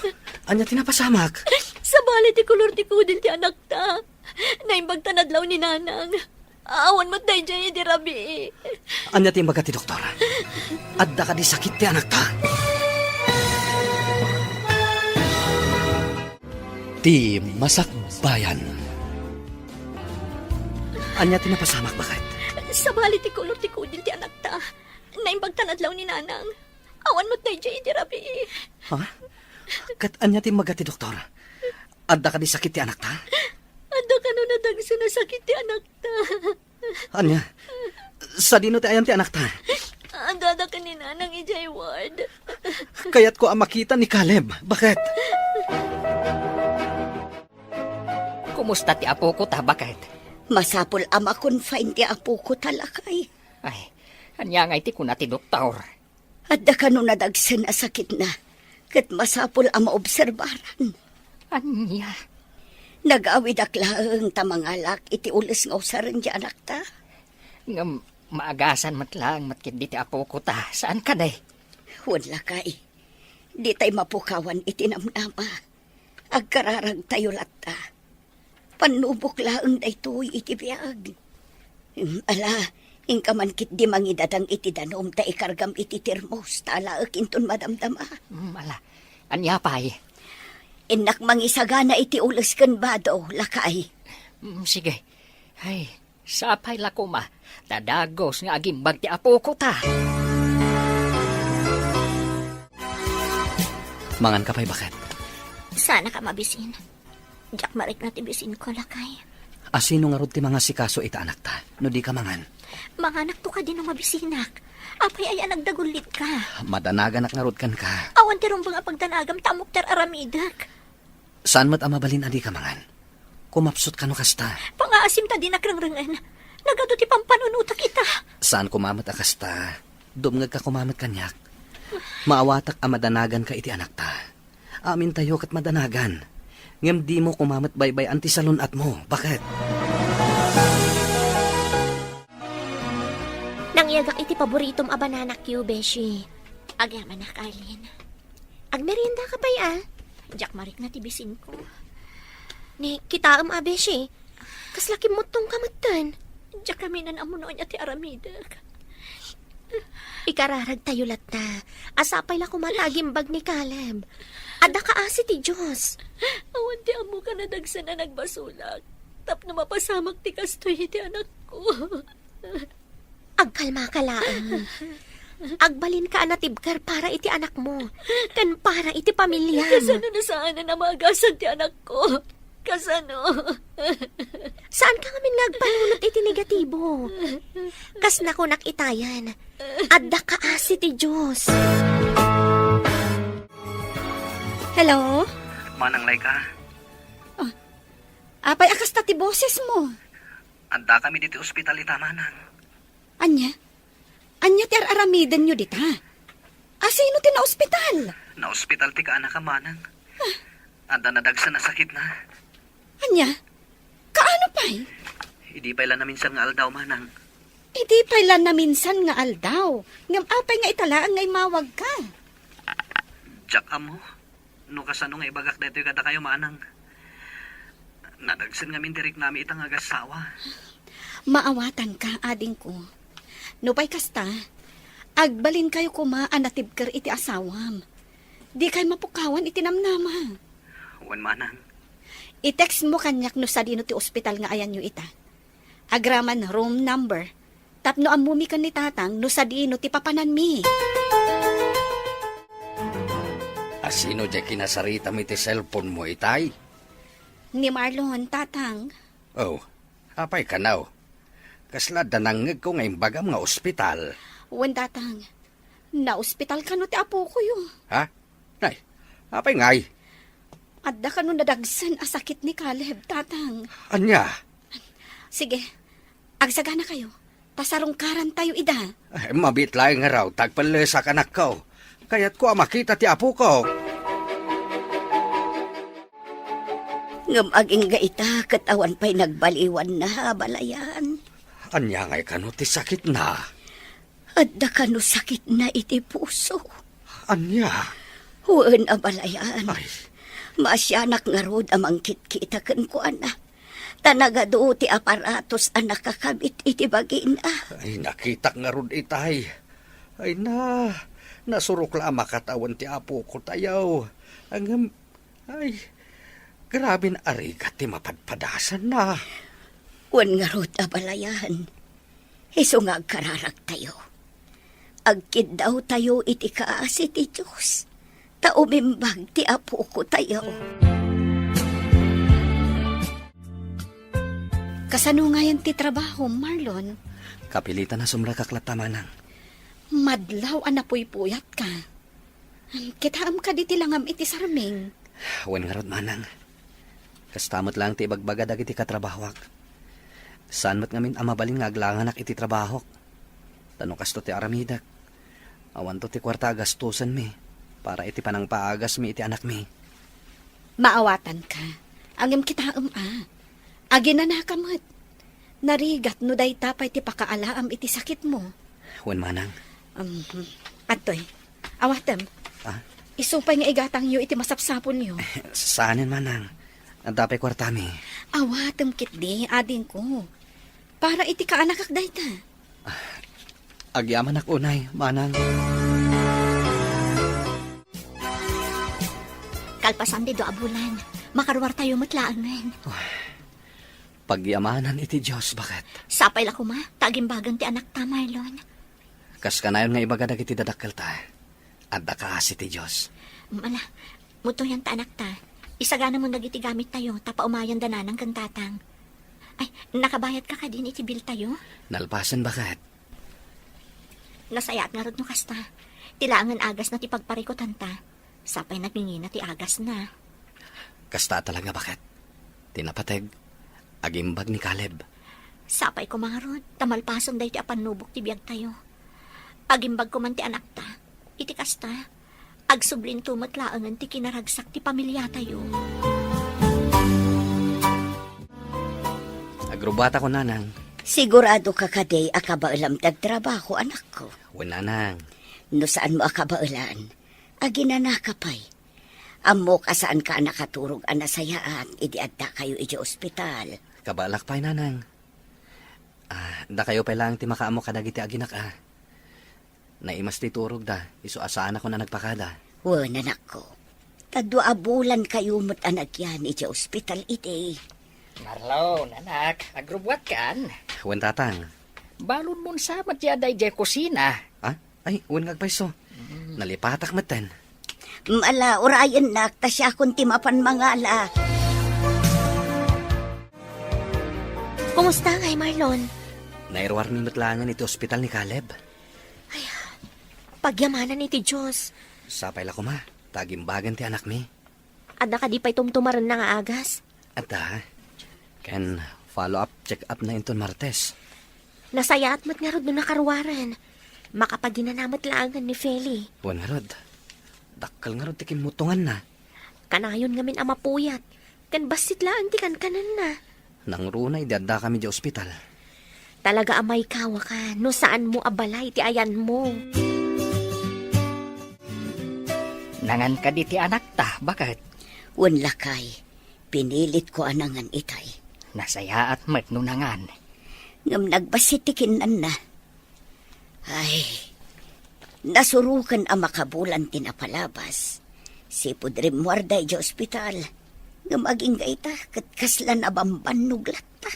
anya tinapasamak. sa bali ti kulor ti kudil ti anak ta. Naimbag tanadlaw ni nanang. Awan mo't day dyan di rabi. Anya timbaga ti doktor. Adda ka di sakit ti anak ta. Ti Masakbayan. Anya tinapasamak, bakit? Sa bali ti kulor ti kudil ti anak ta. Naimbag tanadlaw ni nanang. Awan mo't day dyan di rabi. Ha? Kat anya timbaga ti doktor. Adda ka di sakit ti anak ta. Anda ka no nadagsa na sakit ti anak ta. Anya? Sa dino ti ayam ti anak ta. Anda ka ni nanang ijay ward. Kaya't ko ang makita ni Caleb. Bakit? Kumusta ti apo ko ta, bakit? Masapol ama confine ti apo ko talakay. Ay, anya nga iti kuna ti doktor. Adda ka no nadagsan a sakit na. Kat masapol ama obserbaran. Anya? Nag-awid aklaang tamangalak iti ulis nga usaran di anak ta. Nga maagasan matlang matkit di ti apo ko ta. Saan ka day? Wala kay. Di tay mapukawan iti namnama. Agkararag tayo latta. Panubok laang daytoy iti biag. Ala, ingkamankit di mangidadang iti danom ta ikargam iti termos. Tala akinton madamdama. Ala, anya pay. Inak mangisagana iti ulis kan bado, lakay. Sige. Ay, sapay lako ma. Dadagos nga agimbag ti apo ko ta. Mangan ka pa'y bakit? Sana ka mabisin. Jack marik na tibisin ko lakay. Asino nga rod ti mga sikaso ita anak ta? No di ka mangan. Mga anak to ka din ang mabisinak. Apay ay nagdagulit ka. Madanagan nga rod kan ka. Awan ti rumbang apagdanagam tamok ter aramidak. Saan mat amabalin adi ka mangan? Kumapsot ka no kasta. Pangaasim ta din nakrangrangan. Nagado ti pampanunutak kita. Saan kumamat akasta? Dumngag ka kumamat kanyak. Maawatak a madanagan ka iti anak ta. Amin tayo kat madanagan. Ngem di mo kumamat baybay anti salunat mo. Bakit? Nangyagak iti paboritom a banana Q, Beshi. Agyaman na, Carlin. Agmerienda ka pa'y Jack marik na tibisin ko. Ni, kitaam a, Beshi. Kaslaki mo tong kamatan. Jack kami na namunoy niya ti aramidak. Ikararag tayo latta. Asapay la kumatagimbag ni Caleb. Ada ka asi ti Diyos. Awan ti amo ka na dagsa na nagbasulak. Tap na mapasamak ti kastoy ti anak ko. Agkalma ka laang. Agbalin ka anatibkar para iti anak mo. Kan para iti pamilya mo. Kasano na saan na namagasag ti anak ko? Kasano? Saan ka ngamin nagpanunot iti negatibo? Kas nako nakitayan. Adda ka asi ti Diyos. Hello? Manang lay ka. Apay akas ta ti boses mo. Anda kami dito ospital ita manang. Anya? Anya ti aramidan nyo dita? Asino ti na ospital? Na ospital ti ka anak ka manang. Anda nadagsa na sakit na. Anya? Kaano pa'y? Hindi pa ilan na minsan nga aldaw manang. Idi pala na minsan nga aldaw. Ngam apay nga italaan ngay mawag ka. Jack amo. No kasano nga ibagak dito kada kayo manang. Nadagsan nga mintirik nami itang agasawa. Maawatan ka, ading ko. Nupay kasta, agbalin kayo kumaan na tibker iti asawam. Di kayo mapukawan iti namnama. Wan manang. I-text mo kanyak no sa dino ti ospital nga ayan nyo ita. Agraman room number. Tapno amumi kan ni tatang no sa dino ti papanan mi. Asino dya kinasarita mo iti cellphone mo, itay? Ni Marlon, tatang. Oh, apay ka now. Kasla danangag ko ngayong bagam nga ospital. Wan tatang, na ospital ka no ti apo ko yo. Ha? Nay, apay ngay. Adda ka no nadagsan a sakit ni Caleb, tatang. Anya? Sige, agsagana kayo. Tasarungkaran tayo ida. Ay, mabitlaing nga raw, tagpalesa ka anak ko. Kaya't ko makita ti apo ko. Ngam aging gaita, katawan pa'y nagbaliwan na, balayan. Anya ngay kano ti sakit na. Adda ka no sakit na iti puso. Anya? Huwag abalayan. Ay, Masyanak nga rod amang kitkitakan ko, ana. Tanagado ti aparatos anak kakabit iti bagin, ay nakita nga ron itay. Ay na, nasurok la makatawan ti apo ko tayaw. Ay, grabe na arigat ti mapadpadasan na. Wan nga rod abalayan. Iso nga agkararag tayo. Agkid daw tayo iti kaasi ti Diyos. Taumimbag ti apo ko tayo. Kasano nga yan ti trabaho, Marlon? Kapilitan na sumrakaklat manang. Madlaw anapoy-puyat ka. Kitaam ka di tilangam iti sarming. Wen nga rod manang. Kastamot lang ti ibagbaga dagiti katrabahwak. Saan mat ngamin amabalin nga aglanganak iti trabahok. Tanong kasto ti aramidak. Awan to ti kwarta gastusan mi. Para iti panang paagas mi iti anak mi. Maawatan ka. Angem kitaam Agi na nakamot. Narigat no day tapay ti pakaalaam iti sakit mo. Wen manang. Atoy, awatem. Isupay nga igatang yu iti masapsapon yu. Saanin manang. Ang tapay kwarta mi. Awatem kitdi, ading ko. Para iti kaanak akday ta. Agyaman ako unay, manang. Kalpasan di do abulan. Makarwar tayo matlaangan. Pagyamanan iti Diyos, bakit? Sapay la kuma, tagimbagan ti anak ta, Marlon. Kas kanayon nga ibagadag iti dadakkel ta. Adda ka asi ti Diyos. Mala, muto yan ta anak ta. Isagana mo nagiti gamit tayo, tapa umayan dananang kantatang. Ay, nakabayad ka din iti bill tayo? Nalpasan bakit? Nasayat nga rod no kasta. Tilaangan agas na ti pagparikutan ta. Sapay nagingina ti agas na. Kasta talaga bakit? Tinapateg. Agimbag ni Caleb. Sapay ko mga rod, tamalpasan day ti apanubok ti biyag tayo. Agimbag ko man ti anak ta. Iti kasta. Agsublin tumatlaangan ti kinaragsak ti pamilya tayo. Agrubata ko nanang. Sigurado ka kaday akabailam tagtrabaho, anak ko. Wen nanang. No saan mo akabailan? Agi na nakapay. Amo ka saan ka nakaturog anasayaan, idi adda kayo iti ospital. Kabalak pa'y nanang. Da kayo pa lang ti makaamo kadagiti aginak Naimas ti turog da. Iso asaan ako na nagpakada. Wan, anak ko. Tadwa bulan kayo mo't anak yan iti ospital iti. Marlon, anak, agrubwat kan. Wen tatang. Balon mo sa matyaday jay kusina. Ay, wen ngagpaiso. Nalipatak matan. Mala, orayan nak, tasya kung timapan mangala. Kumusta ngay, Marlon? Nairwar mi matlangan iti ospital ni Caleb. Pagyamanan ni ti Diyos. Sapay la ko ma. Tagimbagan ti anak mi. Adda ka di pa'y tumtumaran na nga agas. At can follow up, check up na inton Martes. Nasayat mat nga rod no nakarwaran. Makapaginanamat laangan ni Feli. Wen nga rod. Dakkal nga rod ti kimutungan na. Kanayon ngamin amapuyat. Kan basit laan ti kanan na. Nang runay, dadda kami di ospital. Talaga amay kawa ka. No saan mo abalay ti ayan mo. Nangan ka di ti anak ta, bakit? Wan lakay, pinilit ko anangan itay. Nasaya at mat no nangan. Ngam nagbasitikin na. Ay, nasurukan ang makabulan tinapalabas. Si Pudrim Muarday di ospital. Ngam aging gaita, katkaslan abamban nuglat pa.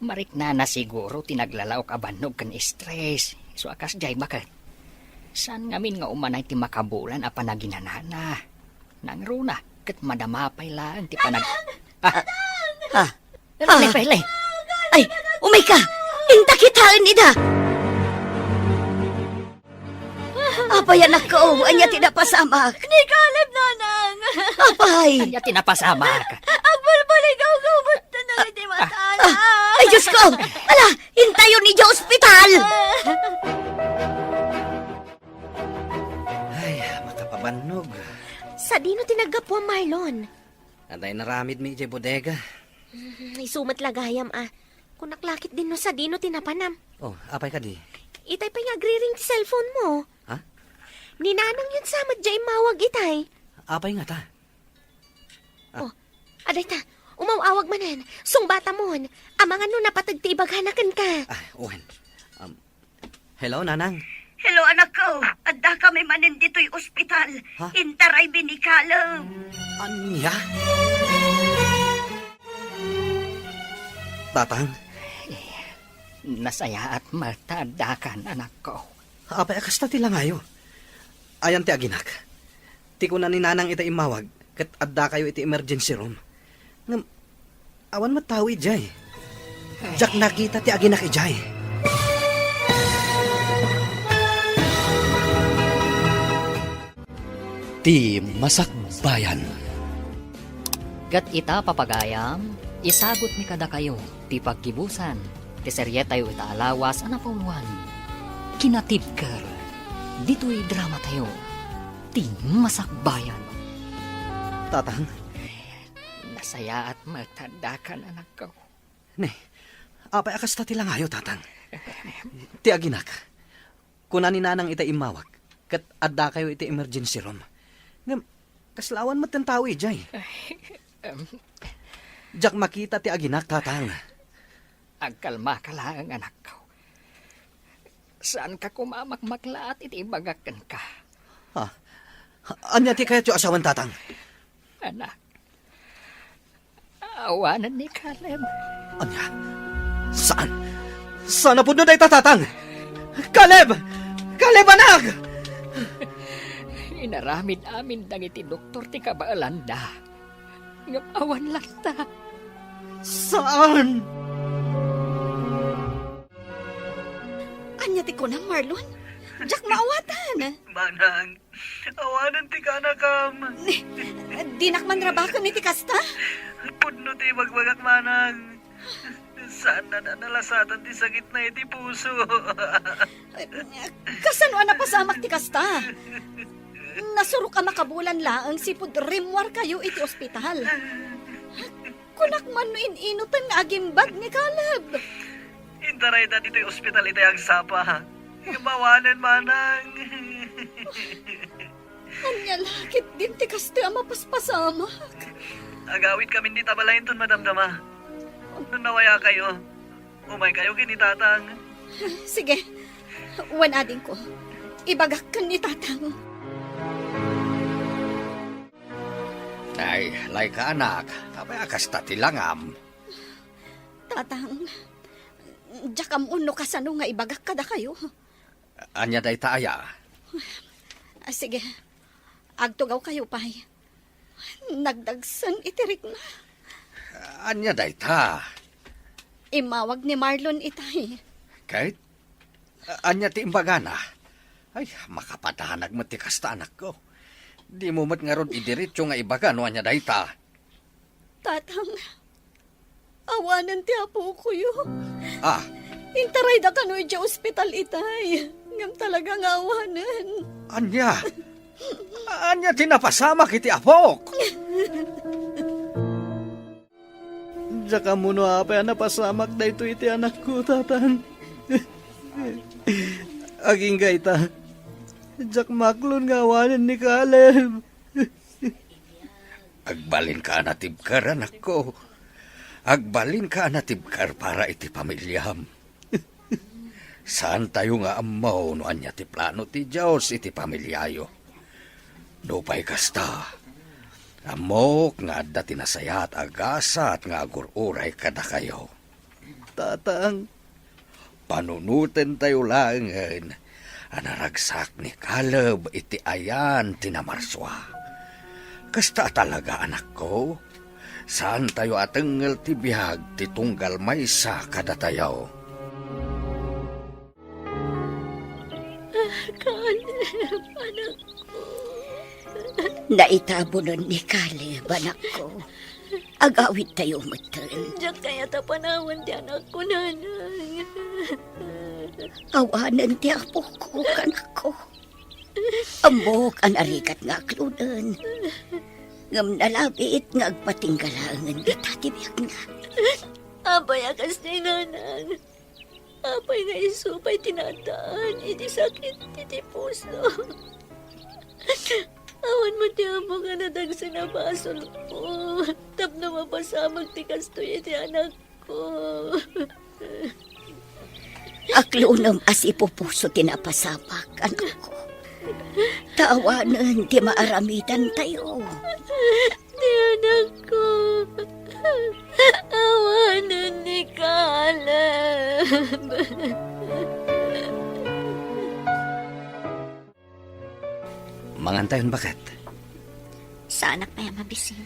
Marik na siguro tinaglalaok abanog kan stress. So akas jay bakit? San ngamin nga umanay ti makabulan a panaginanana. Nang runa, kat madamapay lang ti panag... Lay. Ay, umay ka! Intakitaan nida! Apay anak ko, anya tinapasamak. Ni Caleb, nanang! Apay! Kanya tinapasama ka. Ang bulbulig ang gumot na nang iti matala! Ay, Diyos ko! Ala, hintayo ni Diyos ospital! Ay, makapabanog. Sa dino tinagapwa, Marlon? Anday naramid mi iti bodega. Isumat lagayam Kung naklakit din no sa dino tinapanam. Oh, apay ka di. Itay pa nga agri-ring ti cellphone mo. Ha? Ninanang yun sa madya mawag itay. Apay nga ta. Aday ta, umawawag manan. Sungbata mon. Amang ano napatagtibaganakan ka. Owen. Hello, Nanang. Hello, anak ko. Adda kami manin dito'y ospital. Ha? Intaray binikalam. Anya? Tatang, Nasaya at matadakan, anak ko. apay akas ta tila ngayo. Ayan ti aginak. Ti ko na ni Nanang ita imawag, kat adda kayo iti emergency room. Ngam, awan matawi jay. Jak nakita ti aginak ijay. Ti Masakbayan. Kat ita papagayam, isagot mi kada kayo, ti pagkibusan, ti seryetayo ita alawas anapuluan. Kinatibker, dito'y drama tayo, ti Masakbayan. Tatang, Nasaya at matadakan, anak ko. ne, apay akas ta tila ngayo, tatang. Ti aginak, kuna ni Nanang ita imawag, kat adda kayo iti emergency room. Ngam, kaslawan mat tawi jay. Jak makita ti aginak, tatang. Agkalma ka lang, anak ko. Saan ka kumamakmaklaat iti ibagakan ka, Anya ti kaya ti asawan, tatang. anak? Awanan ni Caleb. Anya? Saan? Saan na po day tatang? Caleb! Caleb, anak! Inaramid amin dangiti doktor ti kabaalanda. Ngapawan lang ta. Saan? Anya ti ko na, Marlon. Jak maawatan. Manang, awanan ti kanakam. Dinakman rabakan ni ti kasta. Pudno ti magbagak manang. Saan na nalasatan ti sakit na iti puso? Kasano na pasamak ti kasta. Nasuro ka makabulan laang sipud rimwar kayo iti ospital. Kunak man no ininutan nga agimbag ni Caleb. Intaray na dito'y ospital iti agsapa. Mawanan manang. Anya lakit din ti kasta mapaspasamak. Agawit kami di tabalayin ton, madamdama. Nung nawaya kayo, umay kayo kinitatang. Sige, wanadin ko. Ibagak ka ni tatang. Ay, lay ka anak, apay akas ta tilangam. Tatang, jakam uno kasano nga ibagak kada kayo. Anya day taaya. Sige, agtugaw kayo pay. Nagdagsan itirik na. Anya day ta. Imawag ni Marlon itay. Kahit, anya ti imbagana. Ay, makapatahanag mo ti kasta anak ko. Di mo mat nga ron idiritso nga ibaga no anya day ta. Tatang, awanan ti apo ko yun. Intaray da kanoy di ospital itay. Ngam talagang awanan. Anya? Anya tinapasama kiti apok. Jaka mo no apay napasamak da ito iti anak ko, tatang. Aging gaita. Jak maklon nga awanan ni Caleb. Agbalin ka natibkar, anak ko. Agbalin ka natibkar para iti pamilyam. Saan tayo nga amaw no anya ti plano ti Diyos iti pamilyayo. Dupay kasta. Amok nga adda tinasaya at agasa at nga agururay kada kayo. Tatang, Panunutin tayo lang anaragsak ni Caleb iti ayan tinamarswa. Kasta talaga anak ko, saan tayo atengel ti bihag ti tunggal maysa kada tayo. Caleb, anak ko. Naitabunan ni Caleb, anak ko. Agawid tayo matan. Diyak kaya tapanawan di anak ko, nanay. Awanan ti apo ko, anak ko. Amok ang arikat nga kludan. Ngam nalabit nga agpatinggalangan kita tibiyag nga. Abay akas ni nanang. Apay nga isupay tinataan, iti sakit, iti puso. Awan mo ti amo nga nadagsa na basol ko. Tapno mapasamag ti kastoy iti anak ko. Aklunam as ipupuso tinapasamak, anak ko. Tawanan ti maaramidan tayo. Ti anak ko. Awanan ni Caleb. Mangantayon bakit? Sa anak pa yung mabisin.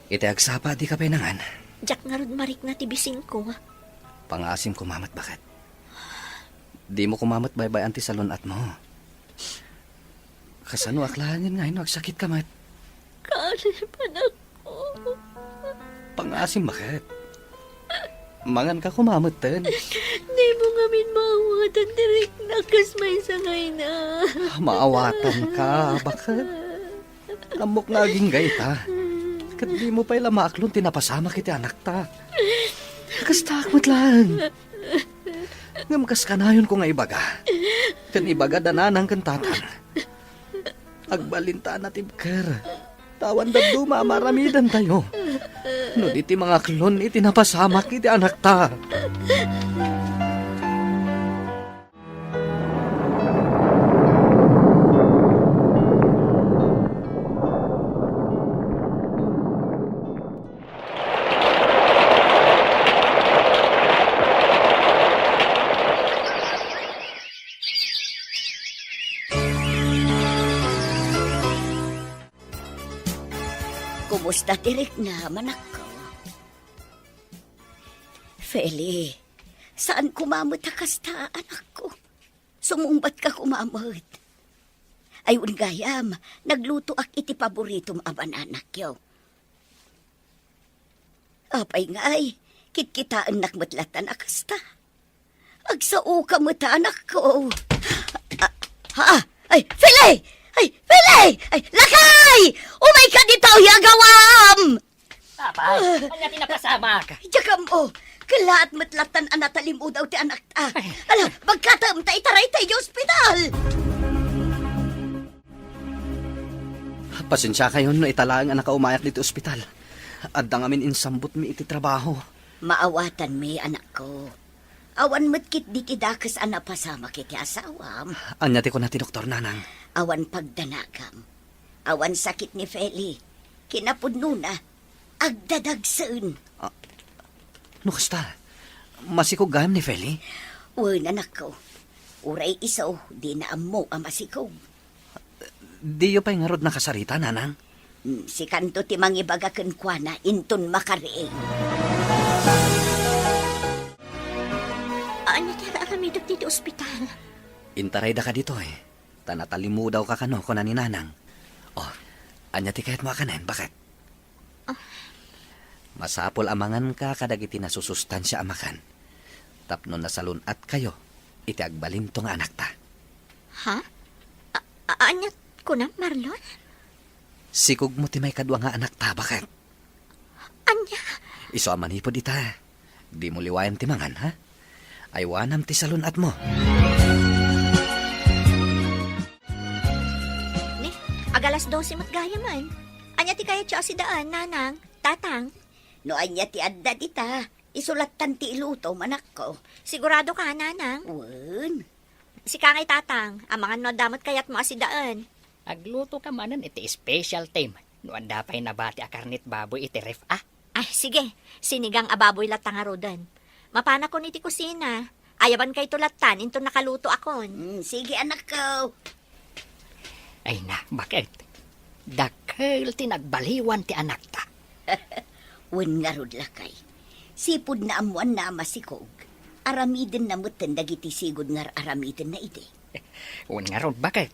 Iti agsapa di ka penangan. Jack nga rod marik na tibisin ko. Pangasim kumamat bakit? Di mo kumamat baybay anti salon at mo. Kasano aklahanin nga agsakit ka mat. Caleb, anak ko. Pangasim bakit? Mangan ka kumamat ten. Di mo nga min maawatan direk na kas may sangay na. Maawatan ka, bakit? Lamok na aging gayta. Kat di mo pa'y lamaaklon tinapasama kiti anak ta. Kastakot lang. Ngamkas ka na yun ko nga ibaga. Kan ibaga dananang kantatan. Agbalinta na tibker. Tawan daduma maramidan tayo. No iti mga klon iti napasama kiti anak ta. Kumusta tirik na, manak ko? Feli, saan kumamot kasta, anak ko? Sumumbat ka kumamot. Ayun gayam, nagluto ak iti paboritom aban anak yo. Apay ngay, kitkitaan nakmatlatan akasta. Agsao ka mata, anak ko. Ay, Feli! Ay, Feli! Ay, lakay! Umay ka dito, yagawam! Apay, anya tinapasama ka. Yakam o, kalaat matlatan anatalim o daw ti anak ta. Ala, magkatam ta itaray tayo ospital. Pasensya kayo no italaang anak ka umayak dito ospital. At amin insambot mi iti trabaho. Maawatan mi, anak ko. Awan matkit di kidakas anapasama kiti asawam. Anya ti ko na ti Doktor Nanang. Awan pagdanagam. Awan sakit ni Feli. Kinapudno na. Agdadagsan. No kasta, masikog gayam ni Feli? Wan, anak ko. Uray isaw, di na amo ang masikog. Di yo pa'y ngarod nakasarita, Nanang. Si kanto ti mangibagaken kwa na inton makariing. Ano ti aramidok dito ospital? Intaray da ka dito eh. Tanatalimu daw ka kano ko na ni Nanang. Oh, anya ti kahit mo akanen, bakit? Masapol amangan ka kadagiti na susustansya amakan. Tapno na salunat kayo, iti agbalin to nga anak ta. Ha? Anyat ko na, Marlon? Sikog mo ti may kadwa nga anak ta, bakit? Anya? Iso amanipod ita. Di mo liwayan ti mangan, ha? Aywanam ti salunat mo. Ni, agalas 12 matgaya man. Anya ti kaya siya si daan, Nanang, Tatang. No anya ti adda dita, isulatan ti iluto manak ko. Sigurado ka, Nanang? Wan. Si Kangay Tatang, ang mga no damot kayat mo asidaan. Agluto ka manan iti special time. No anda pa'y nabati a karnit baboy iti ref Ay, sige. Sinigang ababoy latang arudan. Mapana ko niti kusina. Ayaban kay tulatan, into nakaluto akon. Sige anak ko. Ay na, bakit? Dakkel tinagbaliwan ti anak ta. Wan nga rod lakay. Sipod na amuan na masikog. Aramiden na mutan dagiti sigod nga aramiden na ide. Un nga ron, bakit?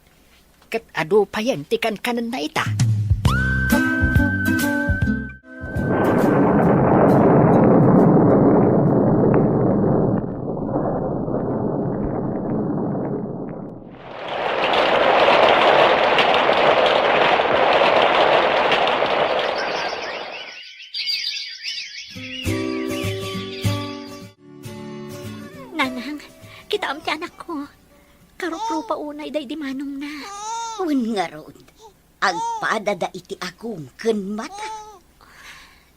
Kat ado pa yan, tikan kanan na ita. Nanang, kita am ti anak ko. Karuprupa unay day di manong na. Wen nga rod. Agpadada iti akong ken mata.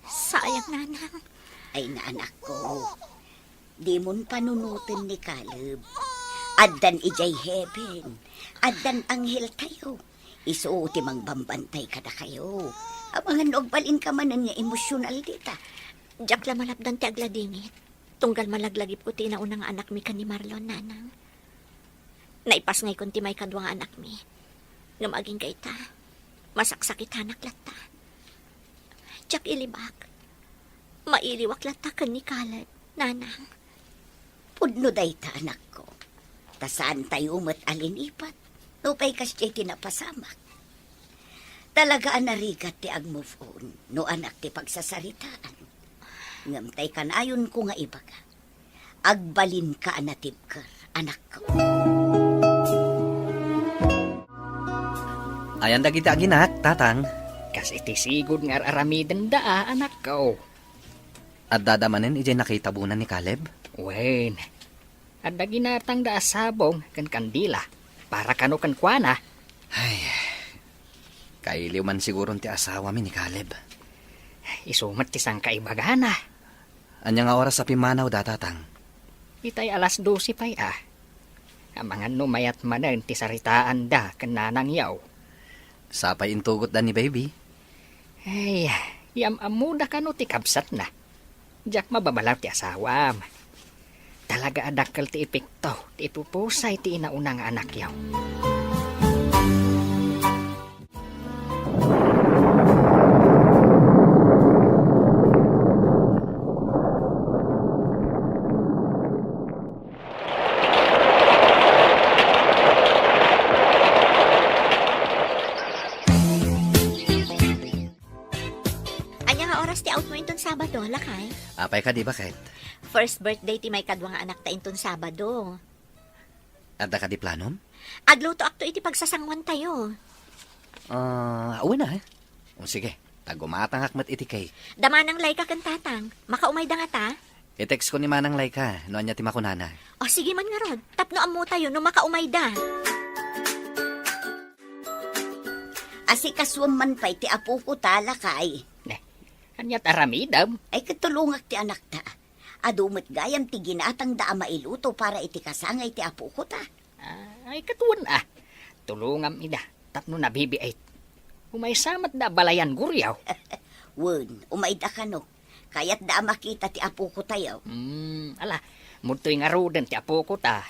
Sayang, nanang. Ay na anak ko. Di mon panunutin ni Caleb. Addan ijay heaven. Addan anghel tayo. Isuuti mang bambantay kada kayo. Abangan nogbalin ka man nga emosyonal dita. Diyak la malapdan ti agladingit. Tunggal malaglagip ko ti naunang anak mi kan ni Marlon, nanang. Naipas ngay kun ti may kadwang anak mi. Nga maging kayta. Masaksakit hanak lata. Diyak ilibak. Mailiwak lata kan ni Caleb, nanang. Pudno day ta anak ko. Tasaan tayo mat alinipat. Nupay kasya tinapasamak. Talagaan narigat ti ag-move on. No anak ti pagsasaritaan. Ngamtay kanayon ko nga ibaga. Agbalin ka anatib ka, anak ko. Ayan dagiti aginak, tatang. Kasi iti sigod nga aramiden daa, anak ko. At dadamanin ijay nakitabunan ni Caleb. Wen, at ginatang da sabong kan kandila para kano kan kuana. Ay, kailiw man siguro ti asawa mi ni Caleb. Isumat ti sang kaibagana. Anya nga oras sa pimanaw da, tatang. Itay alas 12 pay ah. Amangan no mayat manen ti saritaan da kan nanang yaw. Sapay intugot da ni baby. Ay, amuda kano ti kabsat na. Diyak mababalaw ti asawam. Talaga adakkel ti epekto, ti ipupusay ti inaunang anak yaw. Anya nga oras ti out mo inton Sabado, lakay? Apay ka di ba, Ket? First birthday ti may kadwang anak ta inton Sabado. Adda ka di planom? Agluto akto iti pagsasangwan tayo. Uwi na, eh. O sige, tagumatang akmat iti kay. Damanang lay ka kan tatang. Makaumay da nga ta. I-text ko ni Manang Laika, noon niya ti makunana. O sige man nga rod. Tapno amo tayo no makaumay da. Asikaswam man pa'y ti apo ko talakay. Anyat aramidam. Ay katulungak ti anak ta. Adumot gayam ti ginatang da mailuto para iti kasangay ti apo ko ta. Ay katuan ah. Tulungam ida. Tapno na bibi ay. Umaysamat da balayan guryaw. Wen, umaida ka no. Kaya't da makita ti apo ko tayo. Ala, mutoy nga roden ti apo ko ta.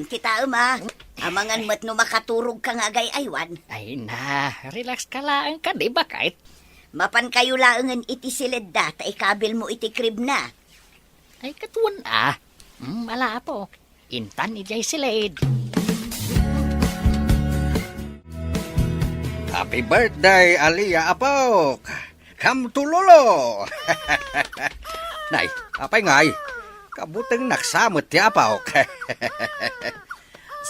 Kita ma. Amangan mat no makaturog ka nga aywan. Ay na, relax ka lang ka, di ba kahit? Mapan kayo laangan iti silid da, ta ikabil mo iti crib na. Ay katuan ah. Ala po. Intan ijay silid. Happy birthday, Aliyah Apok! Come to Lolo! Nay, apay ngay? Kabuteng naksamot ti Apok.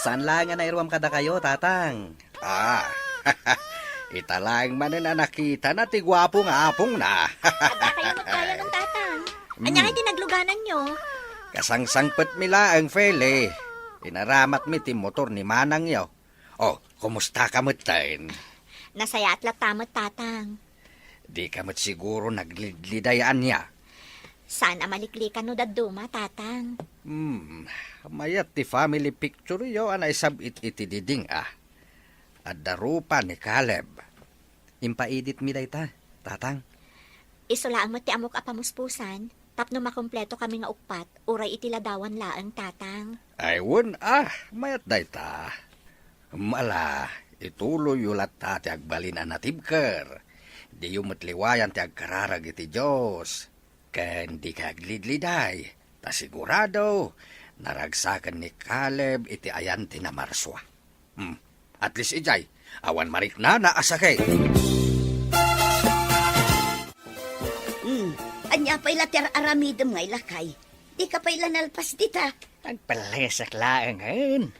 Saan lang nga nairuam kada kayo, tatang? Italang manin na nakita na ti gwapo nga apong na. Ada kayo magkaya ng tatang. Anya nga tinagluganan nyo. Kasangsangpet mila ang fele. Inaramat mi ti motor ni Manang yaw. Oh, kumusta ka mutain? Nasaya at latamot tatang. Di ka mat siguro naglidayaan niya. Saan amaliklikan no daduma, tatang? Mayat ti family picture yo anay sabit iti diding ah. At darupa ni Caleb. Impaidit mi dayta, tatang. Isulaan mo ti amok apamuspusan. Tapno makompleto kami nga ukpat, uray iti ladawan laang tatang. Ay mayat dayta. Mala, ituloy yulat ta ti agbalin anatibker. Di matliwayan ti agkararag iti Diyos. Ken di ka aglidliday. Ta sigurado, naragsakan ni Caleb iti ayan ti na marswa. At least ijay, awan marik na naasakay. Anya pa'y later aramidem ngay lakay. Di ka pa'y lanalpas dita. Nagpalesak lang ngayon.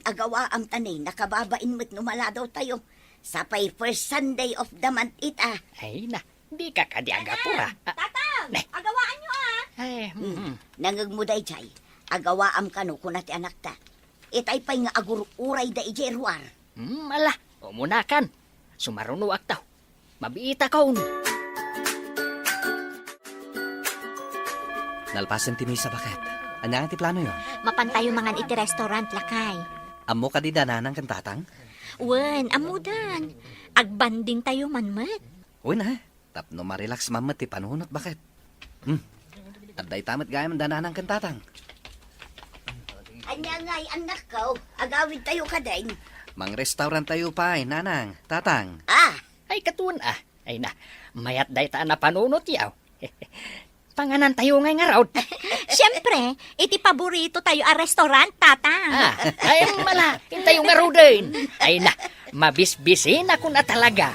Agawa ang tanay, nakababain mo't numaladaw tayo. Sapay first Sunday of the month ita. Ay na, di ka kadiaga pura. Tatang! Ne. Agawaan nyo ah! Ay, Nangagmuday jay, agawaam ka no kunati anak ta. Itay pa'y nga agururay da ije ruar. ala, umunakan. Sumarunuak taw. Mabiita kaon. Nalpasan ti Misa bakit? Anya nga ti plano yon? Mapantayo mangan iti restaurant lakay. Amo ka di dananang kantatang? Wen, amudan. Agbanding tayo manmat. Uy na, tapno marelax mamat ti panunot bakit? Aday tamat gayam dananang kantatang. Anya nga'y anak ko, agawid tayo ka din. Mang restaurant tayo pa, nanang, tatang. Ay, katuan Ay na, mayat day taan na panunot yaw. Panganan tayo ngay nga raw. Siyempre, iti paborito tayo a restaurant, tatang. Ay, mala, tayo nga raw din. Ay na, mabisbisin ako na talaga.